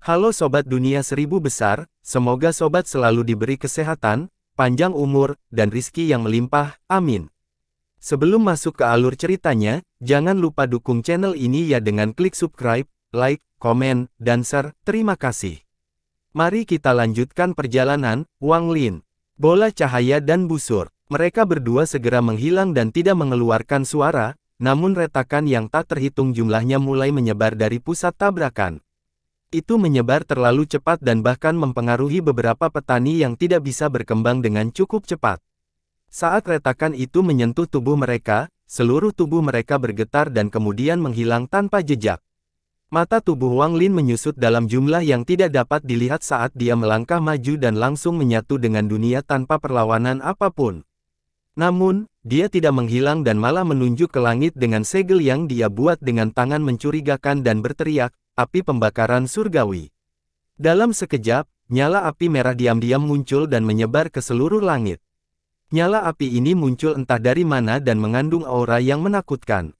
Halo Sobat Dunia Seribu Besar, semoga Sobat selalu diberi kesehatan, panjang umur, dan rizki yang melimpah, amin. Sebelum masuk ke alur ceritanya, jangan lupa dukung channel ini ya dengan klik subscribe, like, komen, dan share, terima kasih. Mari kita lanjutkan perjalanan, Wang Lin. Bola cahaya dan busur. Mereka berdua segera menghilang dan tidak mengeluarkan suara, namun retakan yang tak terhitung jumlahnya mulai menyebar dari pusat tabrakan. Itu menyebar terlalu cepat dan bahkan mempengaruhi beberapa petani yang tidak bisa berkembang dengan cukup cepat. Saat retakan itu menyentuh tubuh mereka, seluruh tubuh mereka bergetar dan kemudian menghilang tanpa jejak. Mata tubuh Wang Lin menyusut dalam jumlah yang tidak dapat dilihat saat dia melangkah maju dan langsung menyatu dengan dunia tanpa perlawanan apapun. Namun, dia tidak menghilang dan malah menunjuk ke langit dengan segel yang dia buat dengan tangan mencurigakan dan berteriak, api pembakaran surgawi. Dalam sekejap, nyala api merah diam-diam muncul dan menyebar ke seluruh langit. Nyala api ini muncul entah dari mana dan mengandung aura yang menakutkan.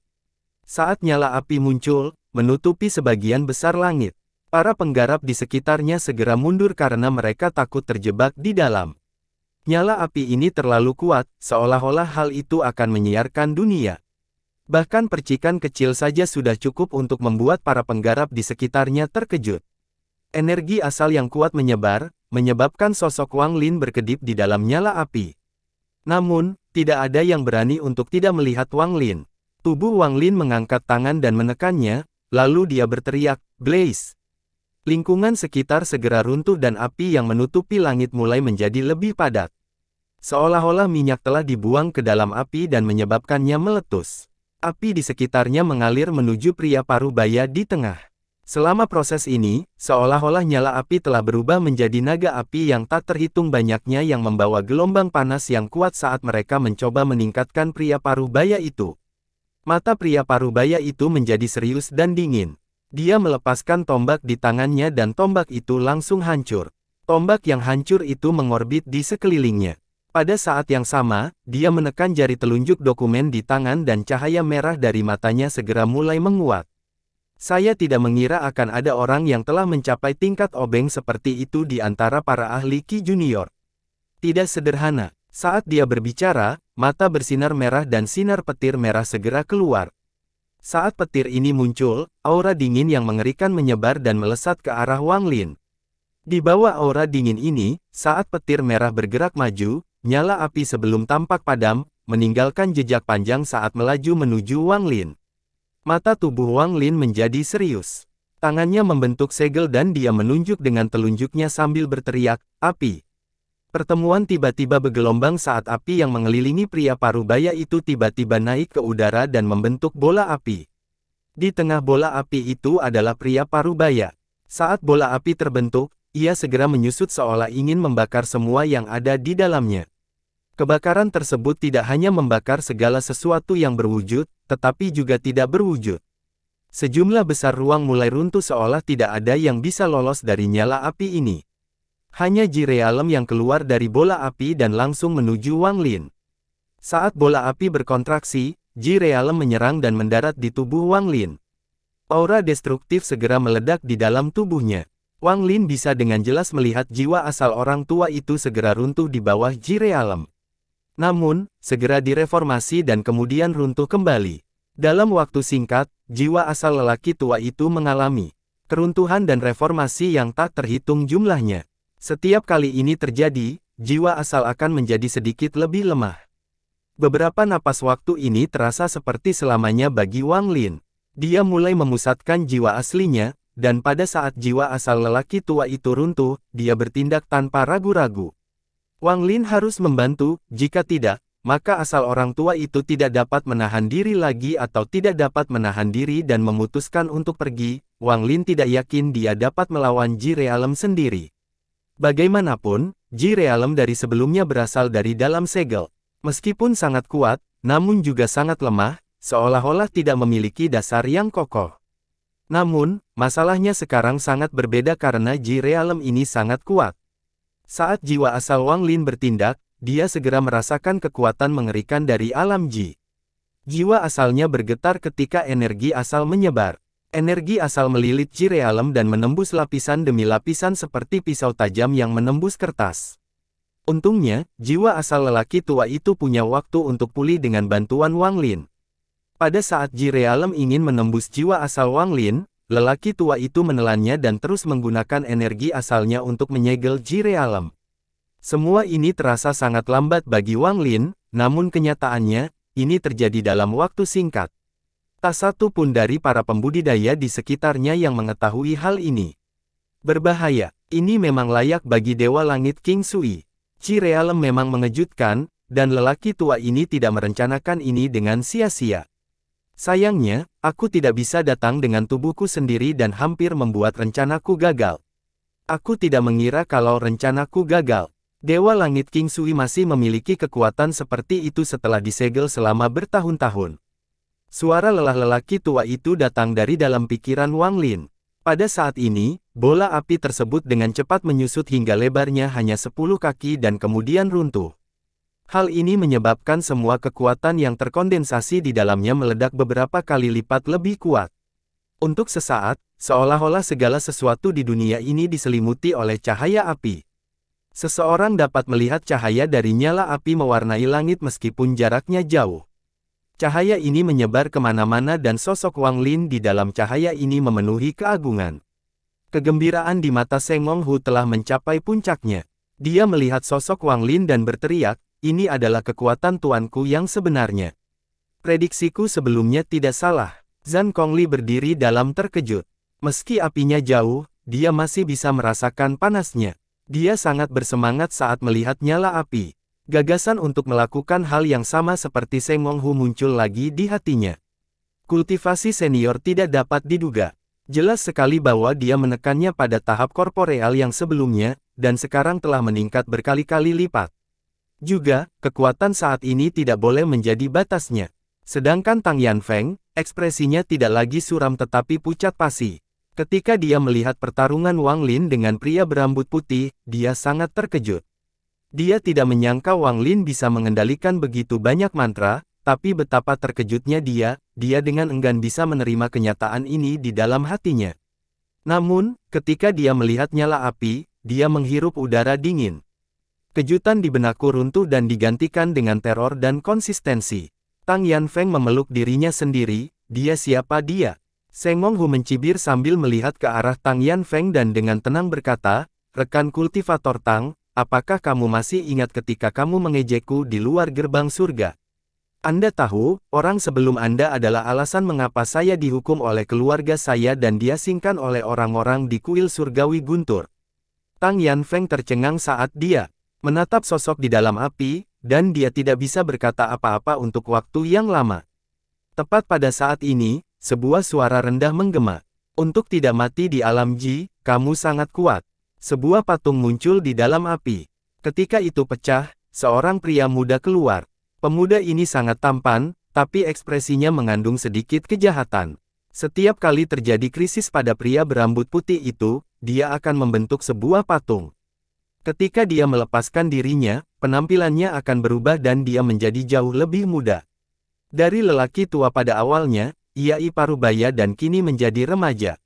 Saat nyala api muncul, menutupi sebagian besar langit. Para penggarap di sekitarnya segera mundur karena mereka takut terjebak di dalam. Nyala api ini terlalu kuat, seolah-olah hal itu akan menyiarkan dunia. Bahkan percikan kecil saja sudah cukup untuk membuat para penggarap di sekitarnya terkejut. Energi asal yang kuat menyebar, menyebabkan sosok Wang Lin berkedip di dalam nyala api. Namun, tidak ada yang berani untuk tidak melihat Wang Lin. Tubuh Wang Lin mengangkat tangan dan menekannya, lalu dia berteriak, "Blaze!" Lingkungan sekitar segera runtuh dan api yang menutupi langit mulai menjadi lebih padat. Seolah-olah minyak telah dibuang ke dalam api dan menyebabkannya meletus. Api di sekitarnya mengalir menuju pria parubaya di tengah. Selama proses ini, seolah-olah nyala api telah berubah menjadi naga api yang tak terhitung banyaknya yang membawa gelombang panas yang kuat saat mereka mencoba meningkatkan pria parubaya itu. Mata pria parubaya itu menjadi serius dan dingin. Dia melepaskan tombak di tangannya dan tombak itu langsung hancur. Tombak yang hancur itu mengorbit di sekelilingnya. Pada saat yang sama, dia menekan jari telunjuk dokumen di tangan dan cahaya merah dari matanya segera mulai menguat. Saya tidak mengira akan ada orang yang telah mencapai tingkat obeng seperti itu di antara para ahli Qi Junior. Tidak sederhana. Saat dia berbicara, mata bersinar merah dan sinar petir merah segera keluar. Saat petir ini muncul, aura dingin yang mengerikan menyebar dan melesat ke arah Wang Lin. Di bawah aura dingin ini, saat petir merah bergerak maju, nyala api sebelum tampak padam, meninggalkan jejak panjang saat melaju menuju Wang Lin. Mata tubuh Wang Lin menjadi serius. Tangannya membentuk segel dan dia menunjuk dengan telunjuknya sambil berteriak, "Api!" Pertemuan tiba-tiba bergelombang saat api yang mengelilingi pria parubaya itu tiba-tiba naik ke udara dan membentuk bola api. Di tengah bola api itu adalah pria parubaya. Saat bola api terbentuk, ia segera menyusut seolah ingin membakar semua yang ada di dalamnya. Kebakaran tersebut tidak hanya membakar segala sesuatu yang berwujud, tetapi juga tidak berwujud. Sejumlah besar ruang mulai runtuh seolah tidak ada yang bisa lolos dari nyala api ini. Hanya Ji Realem yang keluar dari bola api dan langsung menuju Wang Lin. Saat bola api berkontraksi, Ji Realem menyerang dan mendarat di tubuh Wang Lin. Aura destruktif segera meledak di dalam tubuhnya. Wang Lin bisa dengan jelas melihat jiwa asal orang tua itu segera runtuh di bawah Ji Realem. Namun, segera direformasi dan kemudian runtuh kembali. Dalam waktu singkat, jiwa asal lelaki tua itu mengalami keruntuhan dan reformasi yang tak terhitung jumlahnya. Setiap kali ini terjadi, jiwa asal akan menjadi sedikit lebih lemah. Beberapa napas waktu ini terasa seperti selamanya bagi Wang Lin. Dia mulai memusatkan jiwa aslinya, dan pada saat jiwa asal lelaki tua itu runtuh, dia bertindak tanpa ragu-ragu. Wang Lin harus membantu, jika tidak, maka asal orang tua itu tidak dapat menahan diri lagi atau tidak dapat menahan diri dan memutuskan untuk pergi. Wang Lin tidak yakin dia dapat melawan Ji Realem sendiri. Bagaimanapun, Ji Realem dari sebelumnya berasal dari dalam segel. Meskipun sangat kuat, namun juga sangat lemah, seolah-olah tidak memiliki dasar yang kokoh. Namun, masalahnya sekarang sangat berbeda karena Ji Realem ini sangat kuat. Saat jiwa asal Wang Lin bertindak, dia segera merasakan kekuatan mengerikan dari alam Ji. Jiwa asalnya bergetar ketika energi asal menyebar. Energi asal melilit Ji Realem dan menembus lapisan demi lapisan seperti pisau tajam yang menembus kertas. Untungnya, jiwa asal lelaki tua itu punya waktu untuk pulih dengan bantuan Wang Lin. Pada saat Ji Realem ingin menembus jiwa asal Wang Lin, lelaki tua itu menelannya dan terus menggunakan energi asalnya untuk menyegel Ji Realem. Semua ini terasa sangat lambat bagi Wang Lin, namun kenyataannya, ini terjadi dalam waktu singkat. Tak satu pun dari para pembudidaya di sekitarnya yang mengetahui hal ini. Berbahaya, ini memang layak bagi Dewa Langit King Sui. Ji Realem memang mengejutkan, dan lelaki tua ini tidak merencanakan ini dengan sia-sia. Sayangnya, aku tidak bisa datang dengan tubuhku sendiri dan hampir membuat rencanaku gagal. Aku tidak mengira kalau rencanaku gagal. Dewa Langit King Sui masih memiliki kekuatan seperti itu setelah disegel selama bertahun-tahun. Suara lelah lelaki tua itu datang dari dalam pikiran Wang Lin. Pada saat ini, bola api tersebut dengan cepat menyusut hingga lebarnya hanya 10 kaki dan kemudian runtuh. Hal ini menyebabkan semua kekuatan yang terkondensasi di dalamnya meledak beberapa kali lipat lebih kuat. Untuk sesaat, seolah-olah segala sesuatu di dunia ini diselimuti oleh cahaya api. Seseorang dapat melihat cahaya dari nyala api mewarnai langit meskipun jaraknya jauh. Cahaya ini menyebar kemana-mana dan sosok Wang Lin di dalam cahaya ini memenuhi keagungan. Kegembiraan di mata Seng Monghu telah mencapai puncaknya. Dia melihat sosok Wang Lin dan berteriak, ini adalah kekuatan tuanku yang sebenarnya. Prediksiku sebelumnya tidak salah. Zhang Kongli berdiri dalam terkejut. Meski apinya jauh, dia masih bisa merasakan panasnya. Dia sangat bersemangat saat melihat nyala api. Gagasan untuk melakukan hal yang sama seperti Seng Monghu muncul lagi di hatinya. Kultivasi senior tidak dapat diduga. Jelas sekali bahwa dia menekannya pada tahap korporeal yang sebelumnya, dan sekarang telah meningkat berkali-kali lipat. Juga, kekuatan saat ini tidak boleh menjadi batasnya. Sedangkan Tang Yanfeng, ekspresinya tidak lagi suram tetapi pucat pasi. Ketika dia melihat pertarungan Wang Lin dengan pria berambut putih, dia sangat terkejut. Dia tidak menyangka Wang Lin bisa mengendalikan begitu banyak mantra, tapi betapa terkejutnya dia dengan enggan bisa menerima kenyataan ini di dalam hatinya. Namun, ketika dia melihat nyala api, dia menghirup udara dingin. Kejutan di benakku runtuh dan digantikan dengan teror dan konsistensi. Tang Yanfeng memeluk dirinya sendiri, dia siapa dia? Seng Monghu mencibir sambil melihat ke arah Tang Yanfeng dan dengan tenang berkata, rekan kultivator Tang, apakah kamu masih ingat ketika kamu mengejekku di luar gerbang surga? Anda tahu, orang sebelum Anda adalah alasan mengapa saya dihukum oleh keluarga saya dan diasingkan oleh orang-orang di kuil surgawi guntur. Tang Yanfeng tercengang saat dia menatap sosok di dalam api, dan dia tidak bisa berkata apa-apa untuk waktu yang lama. Tepat pada saat ini, sebuah suara rendah menggema. Untuk tidak mati di alam Ji, kamu sangat kuat. Sebuah patung muncul di dalam api. Ketika itu pecah, seorang pria muda keluar. Pemuda ini sangat tampan, tapi ekspresinya mengandung sedikit kejahatan. Setiap kali terjadi krisis pada pria berambut putih itu, dia akan membentuk sebuah patung. Ketika dia melepaskan dirinya, penampilannya akan berubah dan dia menjadi jauh lebih muda. Dari lelaki tua pada awalnya, ia parubaya dan kini menjadi remaja.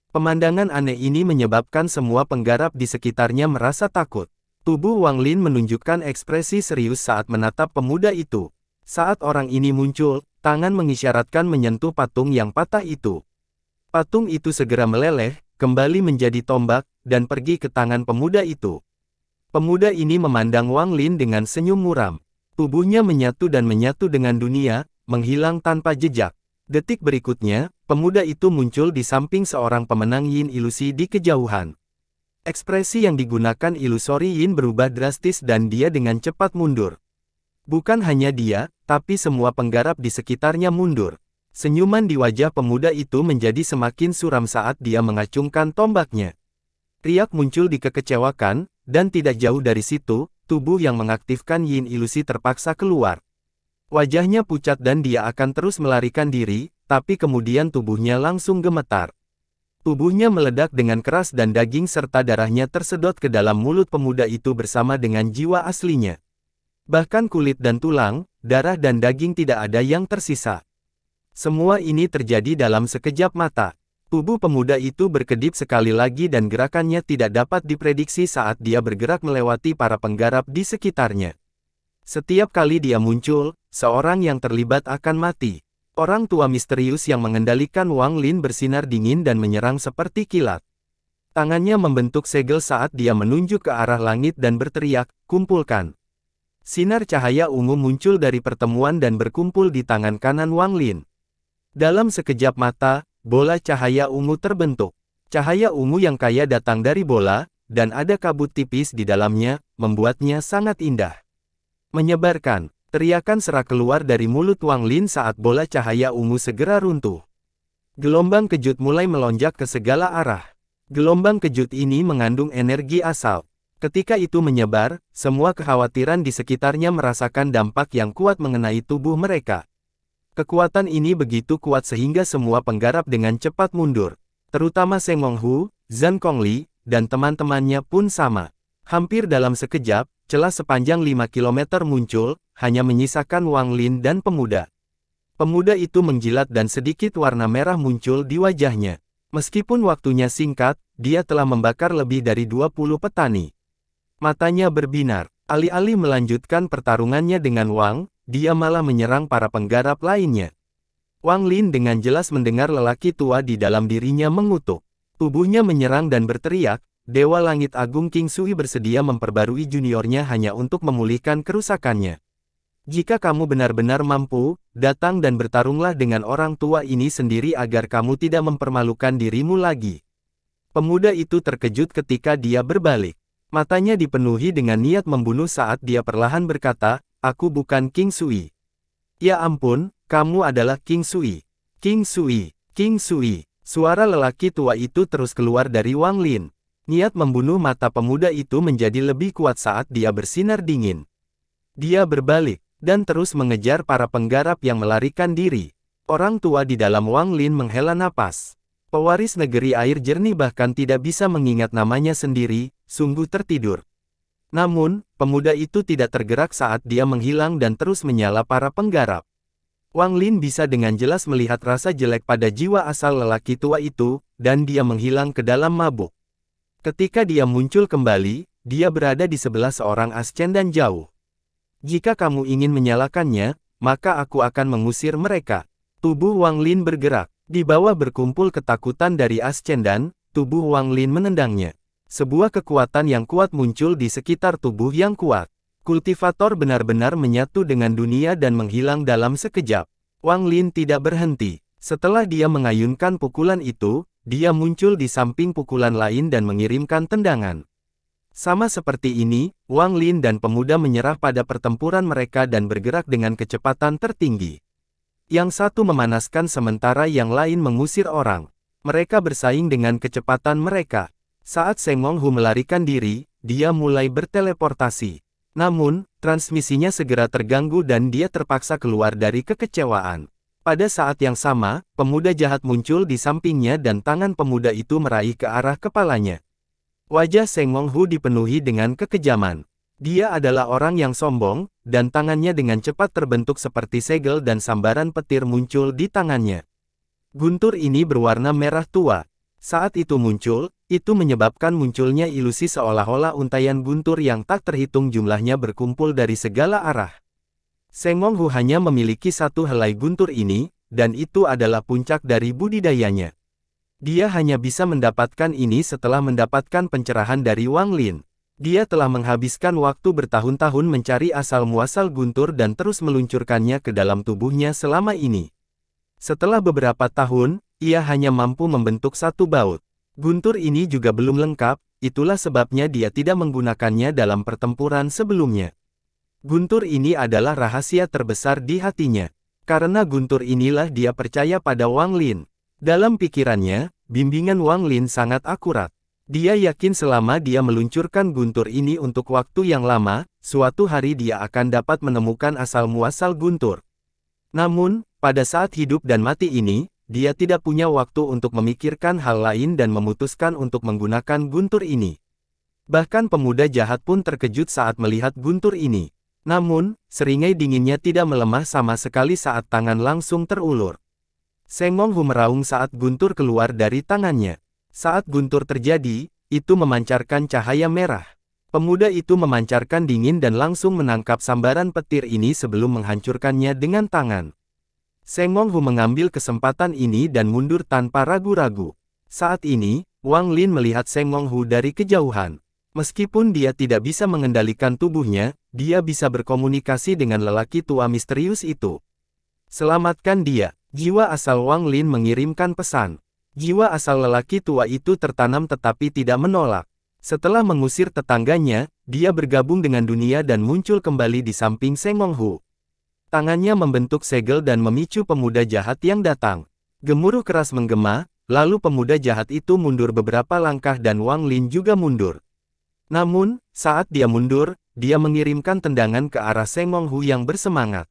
Pemandangan aneh ini menyebabkan semua penggarap di sekitarnya merasa takut. Tubuh Wang Lin menunjukkan ekspresi serius saat menatap pemuda itu. Saat orang ini muncul, tangan mengisyaratkan menyentuh patung yang patah itu. Patung itu segera meleleh, kembali menjadi tombak, dan pergi ke tangan pemuda itu. Pemuda ini memandang Wang Lin dengan senyum muram. Tubuhnya menyatu dan menyatu dengan dunia, menghilang tanpa jejak. Detik berikutnya, pemuda itu muncul di samping seorang pemenang yin ilusi di kejauhan. Ekspresi yang digunakan ilusori yin berubah drastis dan dia dengan cepat mundur. Bukan hanya dia, tapi semua penggarap di sekitarnya mundur. Senyuman di wajah pemuda itu menjadi semakin suram saat dia mengacungkan tombaknya. Riak muncul di kekecewakan, dan tidak jauh dari situ, tubuh yang mengaktifkan yin ilusi terpaksa keluar. Wajahnya pucat dan dia akan terus melarikan diri, tapi kemudian tubuhnya langsung gemetar. Tubuhnya meledak dengan keras dan daging serta darahnya tersedot ke dalam mulut pemuda itu bersama dengan jiwa aslinya. Bahkan kulit dan tulang, darah dan daging tidak ada yang tersisa. Semua ini terjadi dalam sekejap mata. Tubuh pemuda itu berkedip sekali lagi dan gerakannya tidak dapat diprediksi saat dia bergerak melewati para penggarap di sekitarnya. Setiap kali dia muncul, seorang yang terlibat akan mati. Orang tua misterius yang mengendalikan Wang Lin bersinar dingin dan menyerang seperti kilat. Tangannya membentuk segel saat dia menunjuk ke arah langit dan berteriak, "Kumpulkan." Sinar cahaya ungu muncul dari pertemuan dan berkumpul di tangan kanan Wang Lin. Dalam sekejap mata, bola cahaya ungu terbentuk. Cahaya ungu yang kaya datang dari bola, dan ada kabut tipis di dalamnya, membuatnya sangat indah. Menyebarkan, teriakan serak keluar dari mulut Wang Lin saat bola cahaya ungu segera runtuh. Gelombang kejut mulai melonjak ke segala arah. Gelombang kejut ini mengandung energi asal. Ketika itu menyebar, semua kekhawatiran di sekitarnya merasakan dampak yang kuat mengenai tubuh mereka. Kekuatan ini begitu kuat sehingga semua penggarap dengan cepat mundur. Terutama Seng Monghu, Zhang Kongli, dan teman-temannya pun sama. Hampir dalam sekejap, celah sepanjang 5 km muncul, hanya menyisakan Wang Lin dan pemuda. Pemuda itu menjilat dan sedikit warna merah muncul di wajahnya. Meskipun waktunya singkat, dia telah membakar lebih dari 20 petani. Matanya berbinar. Alih-alih melanjutkan pertarungannya dengan Wang, dia malah menyerang para penggarap lainnya. Wang Lin dengan jelas mendengar lelaki tua di dalam dirinya mengutuk. Tubuhnya menyerang dan berteriak, Dewa Langit Agung King Sui bersedia memperbarui juniornya hanya untuk memulihkan kerusakannya. Jika kamu benar-benar mampu, datang dan bertarunglah dengan orang tua ini sendiri agar kamu tidak mempermalukan dirimu lagi. Pemuda itu terkejut ketika dia berbalik. Matanya dipenuhi dengan niat membunuh saat dia perlahan berkata, "Aku bukan King Sui." "Ya ampun, kamu adalah King Sui." "King Sui, King Sui." Suara lelaki tua itu terus keluar dari Wang Lin. Niat membunuh mata pemuda itu menjadi lebih kuat saat dia bersinar dingin. Dia berbalik, dan terus mengejar para penggarap yang melarikan diri. Orang tua di dalam Wang Lin menghela napas. Pewaris negeri air jernih bahkan tidak bisa mengingat namanya sendiri, sungguh tertidur. Namun, pemuda itu tidak tergerak saat dia menghilang dan terus menyala para penggarap. Wang Lin bisa dengan jelas melihat rasa jelek pada jiwa asal lelaki tua itu, dan dia menghilang ke dalam mabuk. Ketika dia muncul kembali, dia berada di sebelah seorang Ascen dan jauh. "Jika kamu ingin menyalakannya, maka aku akan mengusir mereka." Tubuh Wang Lin bergerak. Di bawah berkumpul ketakutan dari Ascen dan, tubuh Wang Lin menendangnya. Sebuah kekuatan yang kuat muncul di sekitar tubuh yang kuat. Kultivator benar-benar menyatu dengan dunia dan menghilang dalam sekejap. Wang Lin tidak berhenti. Setelah dia mengayunkan pukulan itu, dia muncul di samping pukulan lain dan mengirimkan tendangan. Sama seperti ini, Wang Lin dan pemuda menyerah pada pertempuran mereka dan bergerak dengan kecepatan tertinggi. Yang satu memanaskan sementara yang lain mengusir orang. Mereka bersaing dengan kecepatan mereka. Saat Seng Monghu melarikan diri, dia mulai berteleportasi. Namun, transmisinya segera terganggu dan dia terpaksa keluar dari kekecewaan. Pada saat yang sama, pemuda jahat muncul di sampingnya dan tangan pemuda itu meraih ke arah kepalanya. Wajah Seng Monghu dipenuhi dengan kekejaman. Dia adalah orang yang sombong, dan tangannya dengan cepat terbentuk seperti segel dan sambaran petir muncul di tangannya. Guntur ini berwarna merah tua. Saat itu muncul, itu menyebabkan munculnya ilusi seolah-olah untayan guntur yang tak terhitung jumlahnya berkumpul dari segala arah. Seng Monghu hanya memiliki satu helai guntur ini, dan itu adalah puncak dari budidayanya. Dia hanya bisa mendapatkan ini setelah mendapatkan pencerahan dari Wang Lin. Dia telah menghabiskan waktu bertahun-tahun mencari asal-muasal guntur dan terus meluncurkannya ke dalam tubuhnya selama ini. Setelah beberapa tahun, ia hanya mampu membentuk satu baut. Guntur ini juga belum lengkap, itulah sebabnya dia tidak menggunakannya dalam pertempuran sebelumnya. Guntur ini adalah rahasia terbesar di hatinya. Karena guntur inilah dia percaya pada Wang Lin. Dalam pikirannya, bimbingan Wang Lin sangat akurat. Dia yakin selama dia meluncurkan guntur ini untuk waktu yang lama, suatu hari dia akan dapat menemukan asal-muasal guntur. Namun, pada saat hidup dan mati ini, dia tidak punya waktu untuk memikirkan hal lain dan memutuskan untuk menggunakan guntur ini. Bahkan pemuda jahat pun terkejut saat melihat guntur ini. Namun, seringai dinginnya tidak melemah sama sekali saat tangan langsung terulur. Seng Monghu meraung saat guntur keluar dari tangannya. Saat guntur terjadi, itu memancarkan cahaya merah. Pemuda itu memancarkan dingin dan langsung menangkap sambaran petir ini sebelum menghancurkannya dengan tangan. Seng Monghu mengambil kesempatan ini dan mundur tanpa ragu-ragu. Saat ini, Wang Lin melihat Seng Monghu dari kejauhan. Meskipun dia tidak bisa mengendalikan tubuhnya, dia bisa berkomunikasi dengan lelaki tua misterius itu. Selamatkan dia. Jiwa asal Wang Lin mengirimkan pesan. Jiwa asal lelaki tua itu tertanam tetapi tidak menolak. Setelah mengusir tetangganya, dia bergabung dengan dunia dan muncul kembali di samping Seng Monghu. Tangannya membentuk segel dan memicu pemuda jahat yang datang. Gemuruh keras menggema, lalu pemuda jahat itu mundur beberapa langkah dan Wang Lin juga mundur. Namun, saat dia mundur, dia mengirimkan tendangan ke arah Seng Monghu yang bersemangat.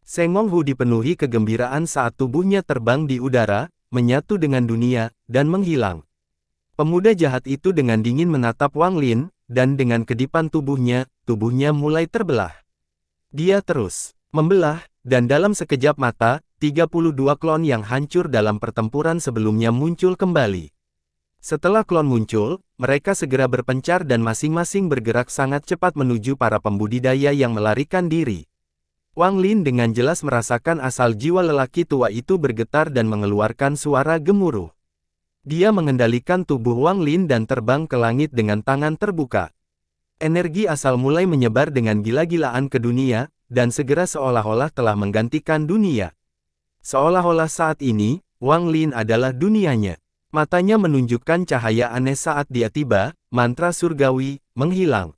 Seng Monghu dipenuhi kegembiraan saat tubuhnya terbang di udara, menyatu dengan dunia, dan menghilang. Pemuda jahat itu dengan dingin menatap Wang Lin, dan dengan kedipan tubuhnya mulai terbelah. Dia terus membelah, dan dalam sekejap mata, 32 klon yang hancur dalam pertempuran sebelumnya muncul kembali. Setelah klon muncul, mereka segera berpencar dan masing-masing bergerak sangat cepat menuju para pembudidaya yang melarikan diri. Wang Lin dengan jelas merasakan asal jiwa lelaki tua itu bergetar dan mengeluarkan suara gemuruh. Dia mengendalikan tubuh Wang Lin dan terbang ke langit dengan tangan terbuka. Energi asal mulai menyebar dengan gila-gilaan ke dunia, dan segera seolah-olah telah menggantikan dunia. Seolah-olah saat ini, Wang Lin adalah dunianya. Matanya menunjukkan cahaya aneh saat dia tiba, mantra surgawi, menghilang.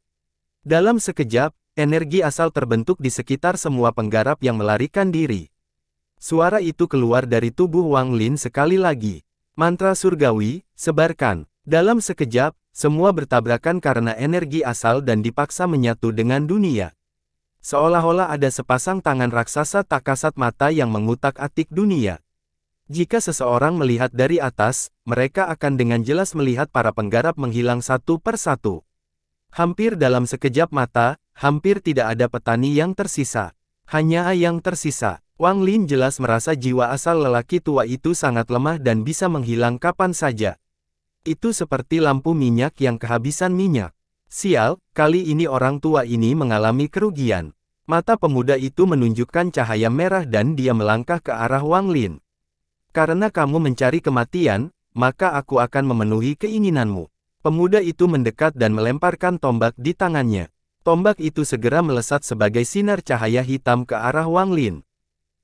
Dalam sekejap, energi asal terbentuk di sekitar semua penggarap yang melarikan diri. Suara itu keluar dari tubuh Wang Lin sekali lagi. Mantra surgawi, sebarkan. Dalam sekejap, semua bertabrakan karena energi asal dan dipaksa menyatu dengan dunia. Seolah-olah ada sepasang tangan raksasa tak kasat mata yang mengutak-atik dunia. Jika seseorang melihat dari atas, mereka akan dengan jelas melihat para penggarap menghilang satu persatu. Hampir dalam sekejap mata, hampir tidak ada petani yang tersisa. Hanya yang tersisa. Wang Lin jelas merasa jiwa asal lelaki tua itu sangat lemah dan bisa menghilang kapan saja. Itu seperti lampu minyak yang kehabisan minyak. Sial, kali ini orang tua ini mengalami kerugian. Mata pemuda itu menunjukkan cahaya merah dan dia melangkah ke arah Wang Lin. Karena kamu mencari kematian, maka aku akan memenuhi keinginanmu. Pemuda itu mendekat dan melemparkan tombak di tangannya. Tombak itu segera melesat sebagai sinar cahaya hitam ke arah Wang Lin.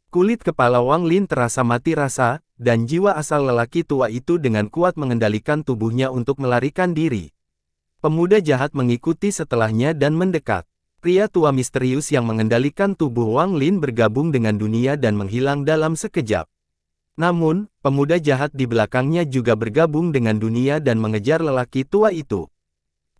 Kulit kepala Wang Lin terasa mati rasa, dan jiwa asal lelaki tua itu dengan kuat mengendalikan tubuhnya untuk melarikan diri. Pemuda jahat mengikuti setelahnya dan mendekat. Pria tua misterius yang mengendalikan tubuh Wang Lin bergabung dengan dunia dan menghilang dalam sekejap. Namun, pemuda jahat di belakangnya juga bergabung dengan dunia dan mengejar lelaki tua itu.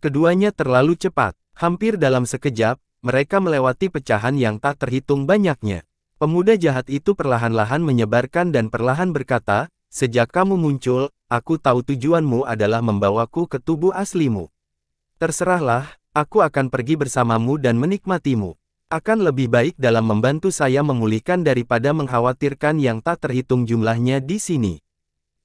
Keduanya terlalu cepat. Hampir dalam sekejap, mereka melewati pecahan yang tak terhitung banyaknya. Pemuda jahat itu perlahan-lahan menyebarkan dan perlahan berkata, "Sejak kamu muncul, aku tahu tujuanmu adalah membawaku ke tubuh aslimu. Terserahlah, aku akan pergi bersamamu dan menikmatimu. Akan lebih baik dalam membantu saya memulihkan daripada mengkhawatirkan yang tak terhitung jumlahnya di sini."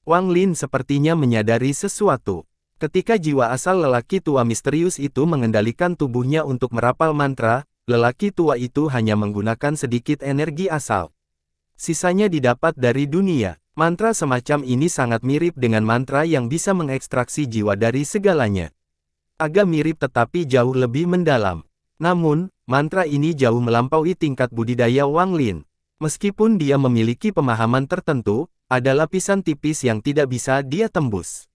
Wang Lin sepertinya menyadari sesuatu. Ketika jiwa asal lelaki tua misterius itu mengendalikan tubuhnya untuk merapal mantra, lelaki tua itu hanya menggunakan sedikit energi asal. Sisanya didapat dari dunia. Mantra semacam ini sangat mirip dengan mantra yang bisa mengekstraksi jiwa dari segalanya. Agak mirip tetapi jauh lebih mendalam. Namun, mantra ini jauh melampaui tingkat budidaya Wang Lin. Meskipun dia memiliki pemahaman tertentu, ada lapisan tipis yang tidak bisa dia tembus.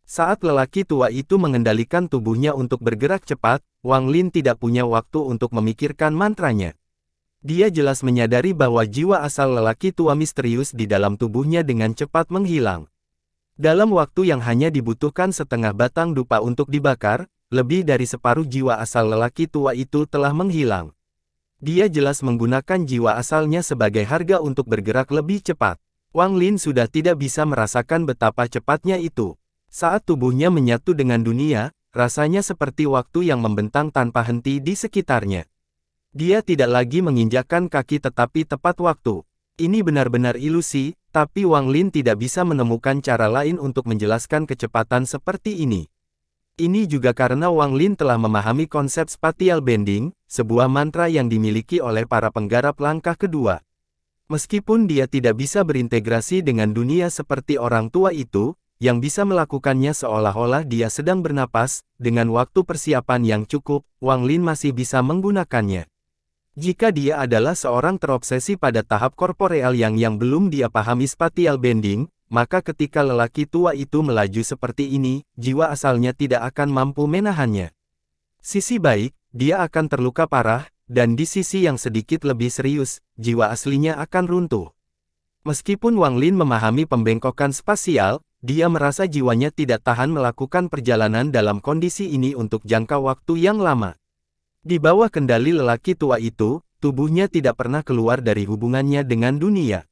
Saat lelaki tua itu mengendalikan tubuhnya untuk bergerak cepat, Wang Lin tidak punya waktu untuk memikirkan mantranya. Dia jelas menyadari bahwa jiwa asal lelaki tua misterius di dalam tubuhnya dengan cepat menghilang. Dalam waktu yang hanya dibutuhkan setengah batang dupa untuk dibakar, lebih dari separuh jiwa asal lelaki tua itu telah menghilang. Dia jelas menggunakan jiwa asalnya sebagai harga untuk bergerak lebih cepat. Wang Lin sudah tidak bisa merasakan betapa cepatnya itu. Saat tubuhnya menyatu dengan dunia, rasanya seperti waktu yang membentang tanpa henti di sekitarnya. Dia tidak lagi menginjakkan kaki tetapi tepat waktu. Ini benar-benar ilusi, Tapi Wang Lin tidak bisa menemukan cara lain untuk menjelaskan kecepatan seperti ini. Ini juga karena Wang Lin telah memahami konsep spatial bending, sebuah mantra yang dimiliki oleh para penggarap langkah kedua. Meskipun dia tidak bisa berintegrasi dengan dunia seperti orang tua itu, yang bisa melakukannya seolah-olah dia sedang bernapas, dengan waktu persiapan yang cukup, Wang Lin masih bisa menggunakannya. Jika dia adalah seorang terobsesi pada tahap korporeal yang belum dia pahami spatial bending, maka ketika lelaki tua itu melaju seperti ini, jiwa asalnya tidak akan mampu menahannya. Sisi baik, dia akan terluka parah, dan di sisi yang sedikit lebih serius, jiwa aslinya akan runtuh. Meskipun Wang Lin memahami pembengkokan spasial, dia merasa jiwanya tidak tahan melakukan perjalanan dalam kondisi ini untuk jangka waktu yang lama. Di bawah kendali lelaki tua itu, tubuhnya tidak pernah keluar dari hubungannya dengan dunia.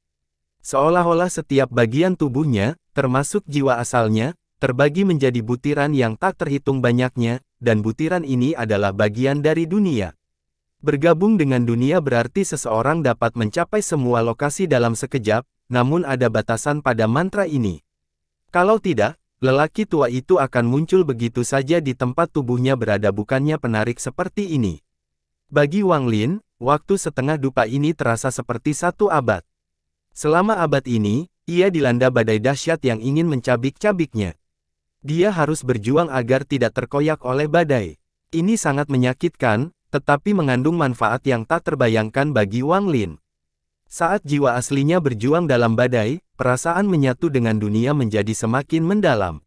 Seolah-olah setiap bagian tubuhnya, termasuk jiwa asalnya, terbagi menjadi butiran yang tak terhitung banyaknya, dan butiran ini adalah bagian dari dunia. Bergabung dengan dunia berarti seseorang dapat mencapai semua lokasi dalam sekejap, namun ada batasan pada mantra ini. Kalau tidak, lelaki tua itu akan muncul begitu saja di tempat tubuhnya berada, bukannya penarik seperti ini. Bagi Wang Lin, waktu setengah dupa ini terasa seperti 1 abad. Selama abad ini, ia dilanda badai dahsyat yang ingin mencabik-cabiknya. Dia harus berjuang agar tidak terkoyak oleh badai. Ini sangat menyakitkan, tetapi mengandung manfaat yang tak terbayangkan bagi Wang Lin. Saat jiwa aslinya berjuang dalam badai, perasaan menyatu dengan dunia menjadi semakin mendalam.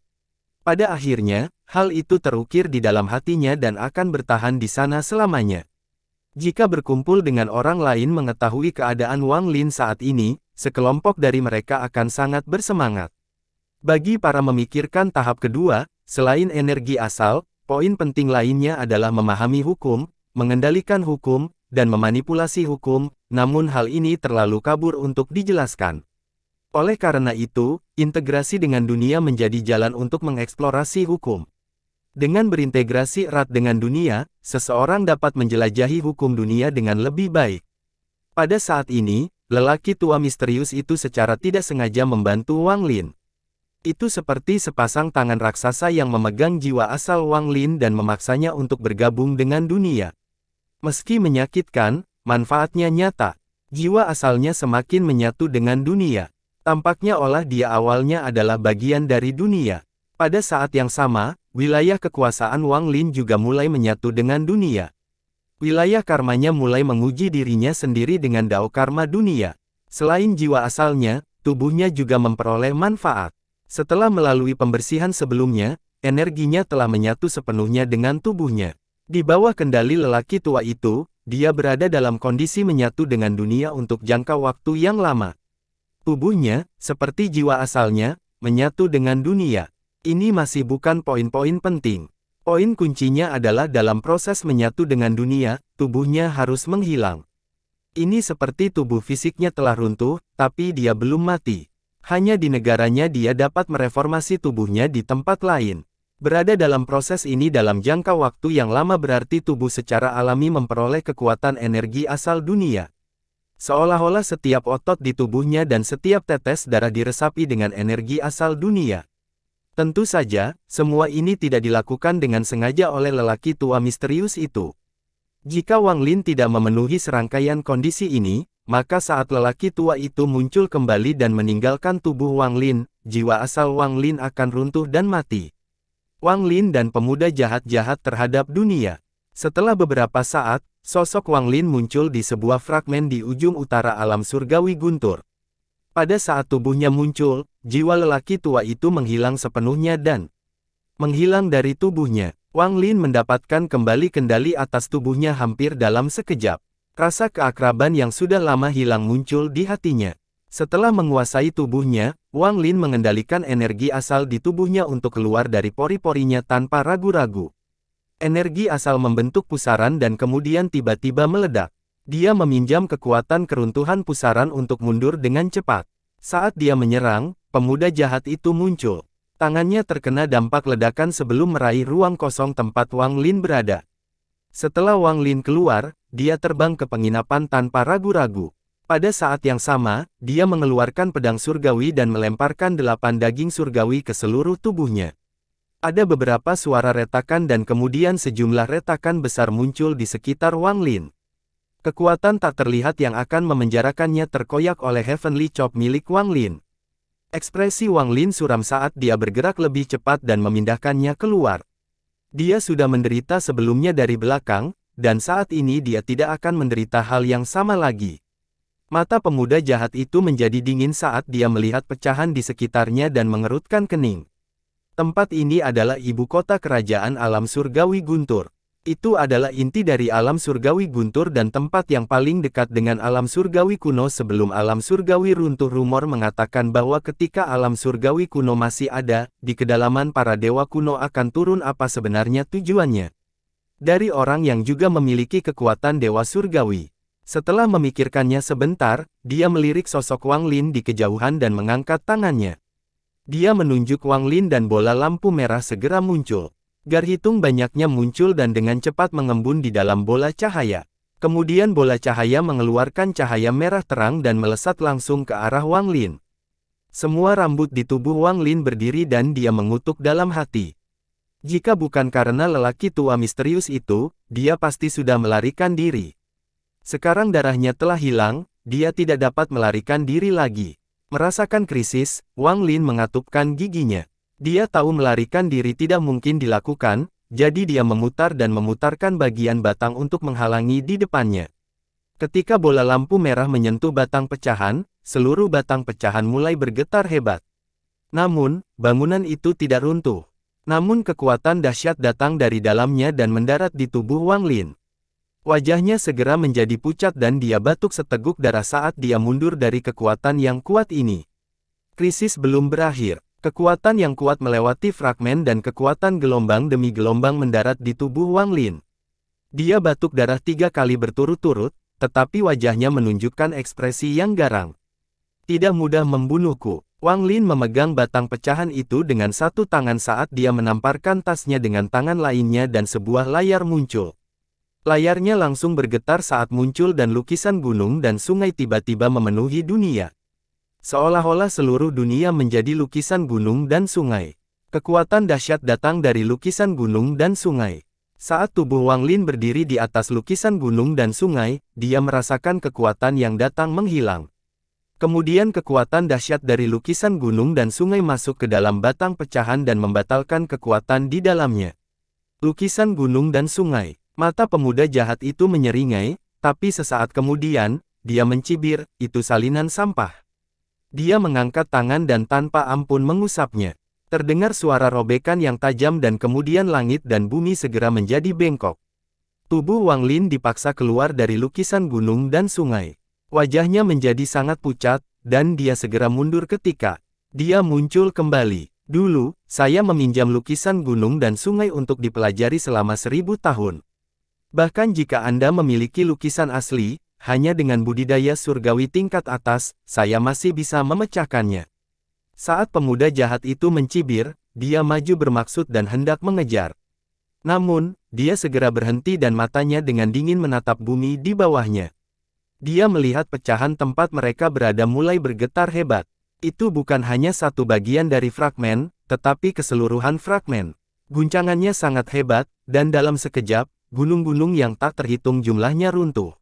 Pada akhirnya, hal itu terukir di dalam hatinya dan akan bertahan di sana selamanya. Jika berkumpul dengan orang lain mengetahui keadaan Wang Lin saat ini, sekelompok dari mereka akan sangat bersemangat. Bagi para memikirkan tahap kedua, selain energi asal, poin penting lainnya adalah memahami hukum, mengendalikan hukum, dan memanipulasi hukum, namun hal ini terlalu kabur untuk dijelaskan. Oleh karena itu, integrasi dengan dunia menjadi jalan untuk mengeksplorasi hukum. Dengan berintegrasi erat dengan dunia, seseorang dapat menjelajahi hukum dunia dengan lebih baik. Pada saat ini, lelaki tua misterius itu secara tidak sengaja membantu Wang Lin. Itu seperti sepasang tangan raksasa yang memegang jiwa asal Wang Lin dan memaksanya untuk bergabung dengan dunia. Meski menyakitkan, manfaatnya nyata. Jiwa asalnya semakin menyatu dengan dunia. Tampaknya olah dia awalnya adalah bagian dari dunia. Pada saat yang sama, wilayah kekuasaan Wang Lin juga mulai menyatu dengan dunia. Wilayah karmanya mulai menguji dirinya sendiri dengan dao karma dunia. Selain jiwa asalnya, tubuhnya juga memperoleh manfaat. Setelah melalui pembersihan sebelumnya, energinya telah menyatu sepenuhnya dengan tubuhnya. Di bawah kendali lelaki tua itu, dia berada dalam kondisi menyatu dengan dunia untuk jangka waktu yang lama. Tubuhnya, seperti jiwa asalnya, menyatu dengan dunia. Ini masih bukan poin-poin penting. Poin kuncinya adalah dalam proses menyatu dengan dunia, tubuhnya harus menghilang. Ini seperti tubuh fisiknya telah runtuh, tapi dia belum mati. Hanya di negaranya dia dapat mereformasi tubuhnya di tempat lain. Berada dalam proses ini dalam jangka waktu yang lama berarti tubuh secara alami memperoleh kekuatan energi asal dunia. Seolah-olah setiap otot di tubuhnya dan setiap tetes darah diresapi dengan energi asal dunia. Tentu saja, semua ini tidak dilakukan dengan sengaja oleh lelaki tua misterius itu. Jika Wang Lin tidak memenuhi serangkaian kondisi ini, maka saat lelaki tua itu muncul kembali dan meninggalkan tubuh Wang Lin, jiwa asal Wang Lin akan runtuh dan mati. Wang Lin dan pemuda jahat-jahat terhadap dunia. Setelah beberapa saat, sosok Wang Lin muncul di sebuah fragmen di ujung utara alam surgawi guntur. Pada saat tubuhnya muncul, jiwa lelaki tua itu menghilang sepenuhnya dan menghilang dari tubuhnya. Wang Lin mendapatkan kembali kendali atas tubuhnya hampir dalam sekejap. Rasa keakraban yang sudah lama hilang muncul di hatinya. Setelah menguasai tubuhnya, Wang Lin mengendalikan energi asal di tubuhnya untuk keluar dari pori-porinya tanpa ragu-ragu. Energi asal membentuk pusaran dan kemudian tiba-tiba meledak. Dia meminjam kekuatan keruntuhan pusaran untuk mundur dengan cepat. Saat dia menyerang, pemuda jahat itu muncul. Tangannya terkena dampak ledakan sebelum meraih ruang kosong tempat Wang Lin berada. Setelah Wang Lin keluar, dia terbang ke penginapan tanpa ragu-ragu. Pada saat yang sama, dia mengeluarkan pedang surgawi dan melemparkan 8 daging surgawi ke seluruh tubuhnya. Ada beberapa suara retakan dan kemudian sejumlah retakan besar muncul di sekitar Wang Lin. Kekuatan tak terlihat yang akan memenjarakannya terkoyak oleh Heavenly Chop milik Wang Lin. Ekspresi Wang Lin suram saat dia bergerak lebih cepat dan memindahkannya keluar. Dia sudah menderita sebelumnya dari belakang, dan saat ini dia tidak akan menderita hal yang sama lagi. Mata pemuda jahat itu menjadi dingin saat dia melihat pecahan di sekitarnya dan mengerutkan kening. Tempat ini adalah ibu kota kerajaan alam surgawi Guntur. Itu adalah inti dari alam surgawi Guntur dan tempat yang paling dekat dengan alam surgawi kuno sebelum alam surgawi runtuh. Rumor mengatakan bahwa ketika alam surgawi kuno masih ada, di kedalaman para dewa kuno akan turun. Apa sebenarnya tujuannya? Dari orang yang juga memiliki kekuatan dewa surgawi. Setelah memikirkannya sebentar, dia melirik sosok Wang Lin di kejauhan dan mengangkat tangannya. Dia menunjuk Wang Lin dan bola lampu merah segera muncul. Gar hitung banyaknya muncul dan dengan cepat mengembun di dalam bola cahaya. Kemudian bola cahaya mengeluarkan cahaya merah terang dan melesat langsung ke arah Wang Lin. Semua rambut di tubuh Wang Lin berdiri dan dia mengutuk dalam hati. Jika bukan karena lelaki tua misterius itu, dia pasti sudah melarikan diri. Sekarang darahnya telah hilang, dia tidak dapat melarikan diri lagi. Merasakan krisis, Wang Lin mengatupkan giginya. Dia tahu melarikan diri tidak mungkin dilakukan, jadi dia memutar dan memutarkan bagian batang untuk menghalangi di depannya. Ketika bola lampu merah menyentuh batang pecahan, seluruh batang pecahan mulai bergetar hebat. Namun, bangunan itu tidak runtuh. Namun kekuatan dahsyat datang dari dalamnya dan mendarat di tubuh Wang Lin. Wajahnya segera menjadi pucat dan dia batuk seteguk darah saat dia mundur dari kekuatan yang kuat ini. Krisis belum berakhir. Kekuatan yang kuat melewati fragmen dan kekuatan gelombang demi gelombang mendarat di tubuh Wang Lin. Dia batuk darah 3 kali berturut-turut, tetapi wajahnya menunjukkan ekspresi yang garang. Tidak mudah membunuhku. Wang Lin memegang batang pecahan itu dengan satu tangan saat dia menamparkan tasnya dengan tangan lainnya dan sebuah layar muncul. Layarnya langsung bergetar saat muncul dan lukisan gunung dan sungai tiba-tiba memenuhi dunia. Seolah-olah seluruh dunia menjadi lukisan gunung dan sungai. Kekuatan dahsyat datang dari lukisan gunung dan sungai. Saat tubuh Wang Lin berdiri di atas lukisan gunung dan sungai, dia merasakan kekuatan yang datang menghilang. Kemudian kekuatan dahsyat dari lukisan gunung dan sungai masuk ke dalam batang pecahan dan membatalkan kekuatan di dalamnya. Lukisan gunung dan sungai. Mata pemuda jahat itu menyeringai, tapi sesaat kemudian, dia mencibir, itu salinan sampah. Dia mengangkat tangan dan tanpa ampun mengusapnya. Terdengar suara robekan yang tajam dan kemudian langit dan bumi segera menjadi bengkok. Tubuh Wang Lin dipaksa keluar dari lukisan gunung dan sungai. Wajahnya menjadi sangat pucat, dan dia segera mundur ketika dia muncul kembali. Dulu, saya meminjam lukisan gunung dan sungai untuk dipelajari selama 1000 tahun. Bahkan jika Anda memiliki lukisan asli, hanya dengan budidaya surgawi tingkat atas, saya masih bisa memecahkannya. Saat pemuda jahat itu mencibir, dia maju bermaksud dan hendak mengejar. Namun, dia segera berhenti dan matanya dengan dingin menatap bumi di bawahnya. Dia melihat pecahan tempat mereka berada mulai bergetar hebat. Itu bukan hanya satu bagian dari fragmen, tetapi keseluruhan fragmen. Guncangannya sangat hebat, dan dalam sekejap, gunung-gunung yang tak terhitung jumlahnya runtuh.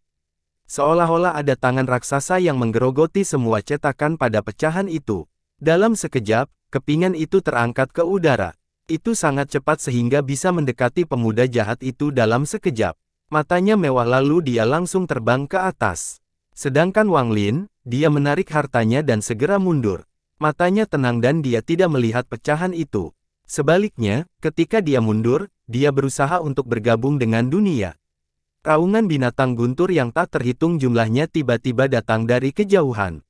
Seolah-olah ada tangan raksasa yang menggerogoti semua cetakan pada pecahan itu. Dalam sekejap, kepingan itu terangkat ke udara. Itu sangat cepat sehingga bisa mendekati pemuda jahat itu dalam sekejap. Matanya mewah lalu dia langsung terbang ke atas. Sedangkan Wang Lin, dia menarik hartanya dan segera mundur. Matanya tenang dan dia tidak melihat pecahan itu. Sebaliknya, ketika dia mundur, dia berusaha untuk bergabung dengan dunia. Raungan binatang guntur yang tak terhitung jumlahnya tiba-tiba datang dari kejauhan.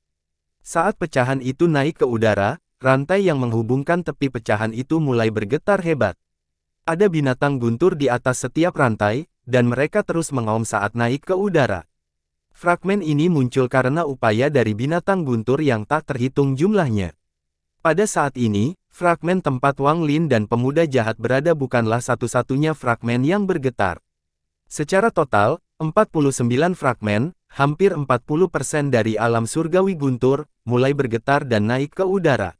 Saat pecahan itu naik ke udara, rantai yang menghubungkan tepi pecahan itu mulai bergetar hebat. Ada binatang guntur di atas setiap rantai, dan mereka terus mengaum saat naik ke udara. Fragmen ini muncul karena upaya dari binatang guntur yang tak terhitung jumlahnya. Pada saat ini, fragmen tempat Wang Lin dan pemuda jahat berada bukanlah satu-satunya fragmen yang bergetar. Secara total, 49 fragmen, hampir 40% dari alam surgawi guntur, mulai bergetar dan naik ke udara.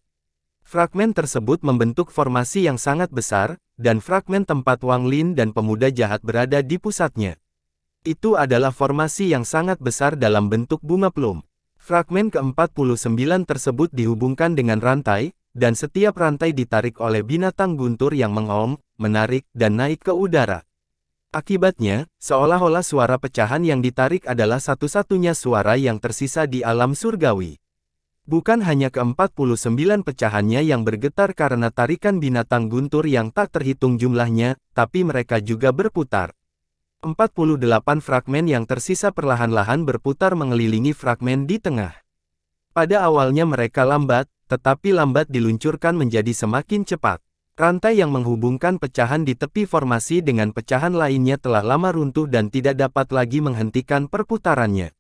Fragmen tersebut membentuk formasi yang sangat besar, dan fragmen tempat Wang Lin dan pemuda jahat berada di pusatnya. Itu adalah formasi yang sangat besar dalam bentuk bunga plum. Fragmen ke-49 tersebut dihubungkan dengan rantai, dan setiap rantai ditarik oleh binatang guntur yang mengaum, menarik, dan naik ke udara. Akibatnya, seolah-olah suara pecahan yang ditarik adalah satu-satunya suara yang tersisa di alam surgawi. Bukan hanya ke-49 pecahannya yang bergetar karena tarikan binatang guntur yang tak terhitung jumlahnya, tapi mereka juga berputar. 48 fragmen yang tersisa perlahan-lahan berputar mengelilingi fragmen di tengah. Pada awalnya mereka lambat, tetapi lambat diluncurkan menjadi semakin cepat. Rantai yang menghubungkan pecahan di tepi formasi dengan pecahan lainnya telah lama runtuh dan tidak dapat lagi menghentikan perputarannya.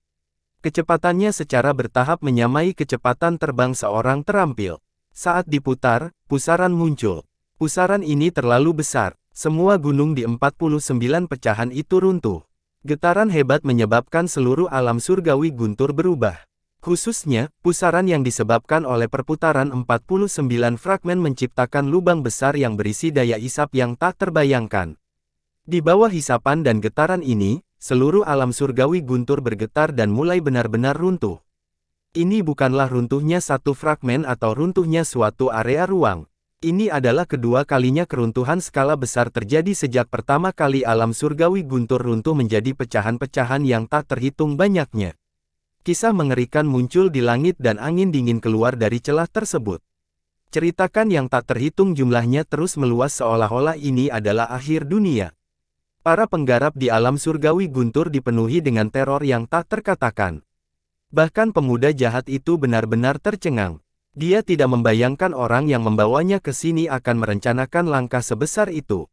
Kecepatannya secara bertahap menyamai kecepatan terbang seorang terampil. Saat diputar, pusaran muncul. Pusaran ini terlalu besar. Semua gunung di 49 pecahan itu runtuh. Getaran hebat menyebabkan seluruh alam surgawi guntur berubah. Khususnya, pusaran yang disebabkan oleh perputaran 49 fragmen menciptakan lubang besar yang berisi daya isap yang tak terbayangkan. Di bawah hisapan dan getaran ini, seluruh alam surgawi guntur bergetar dan mulai benar-benar runtuh. Ini bukanlah runtuhnya satu fragmen atau runtuhnya suatu area ruang. Ini adalah kedua kalinya keruntuhan skala besar terjadi sejak pertama kali alam surgawi guntur runtuh menjadi pecahan-pecahan yang tak terhitung banyaknya. Kisah mengerikan muncul di langit dan angin dingin keluar dari celah tersebut. Ceritakan yang tak terhitung jumlahnya terus meluas seolah-olah ini adalah akhir dunia. Para penggarap di alam surgawi guntur dipenuhi dengan teror yang tak terkatakan. Bahkan pemuda jahat itu benar-benar tercengang. Dia tidak membayangkan orang yang membawanya ke sini akan merencanakan langkah sebesar itu.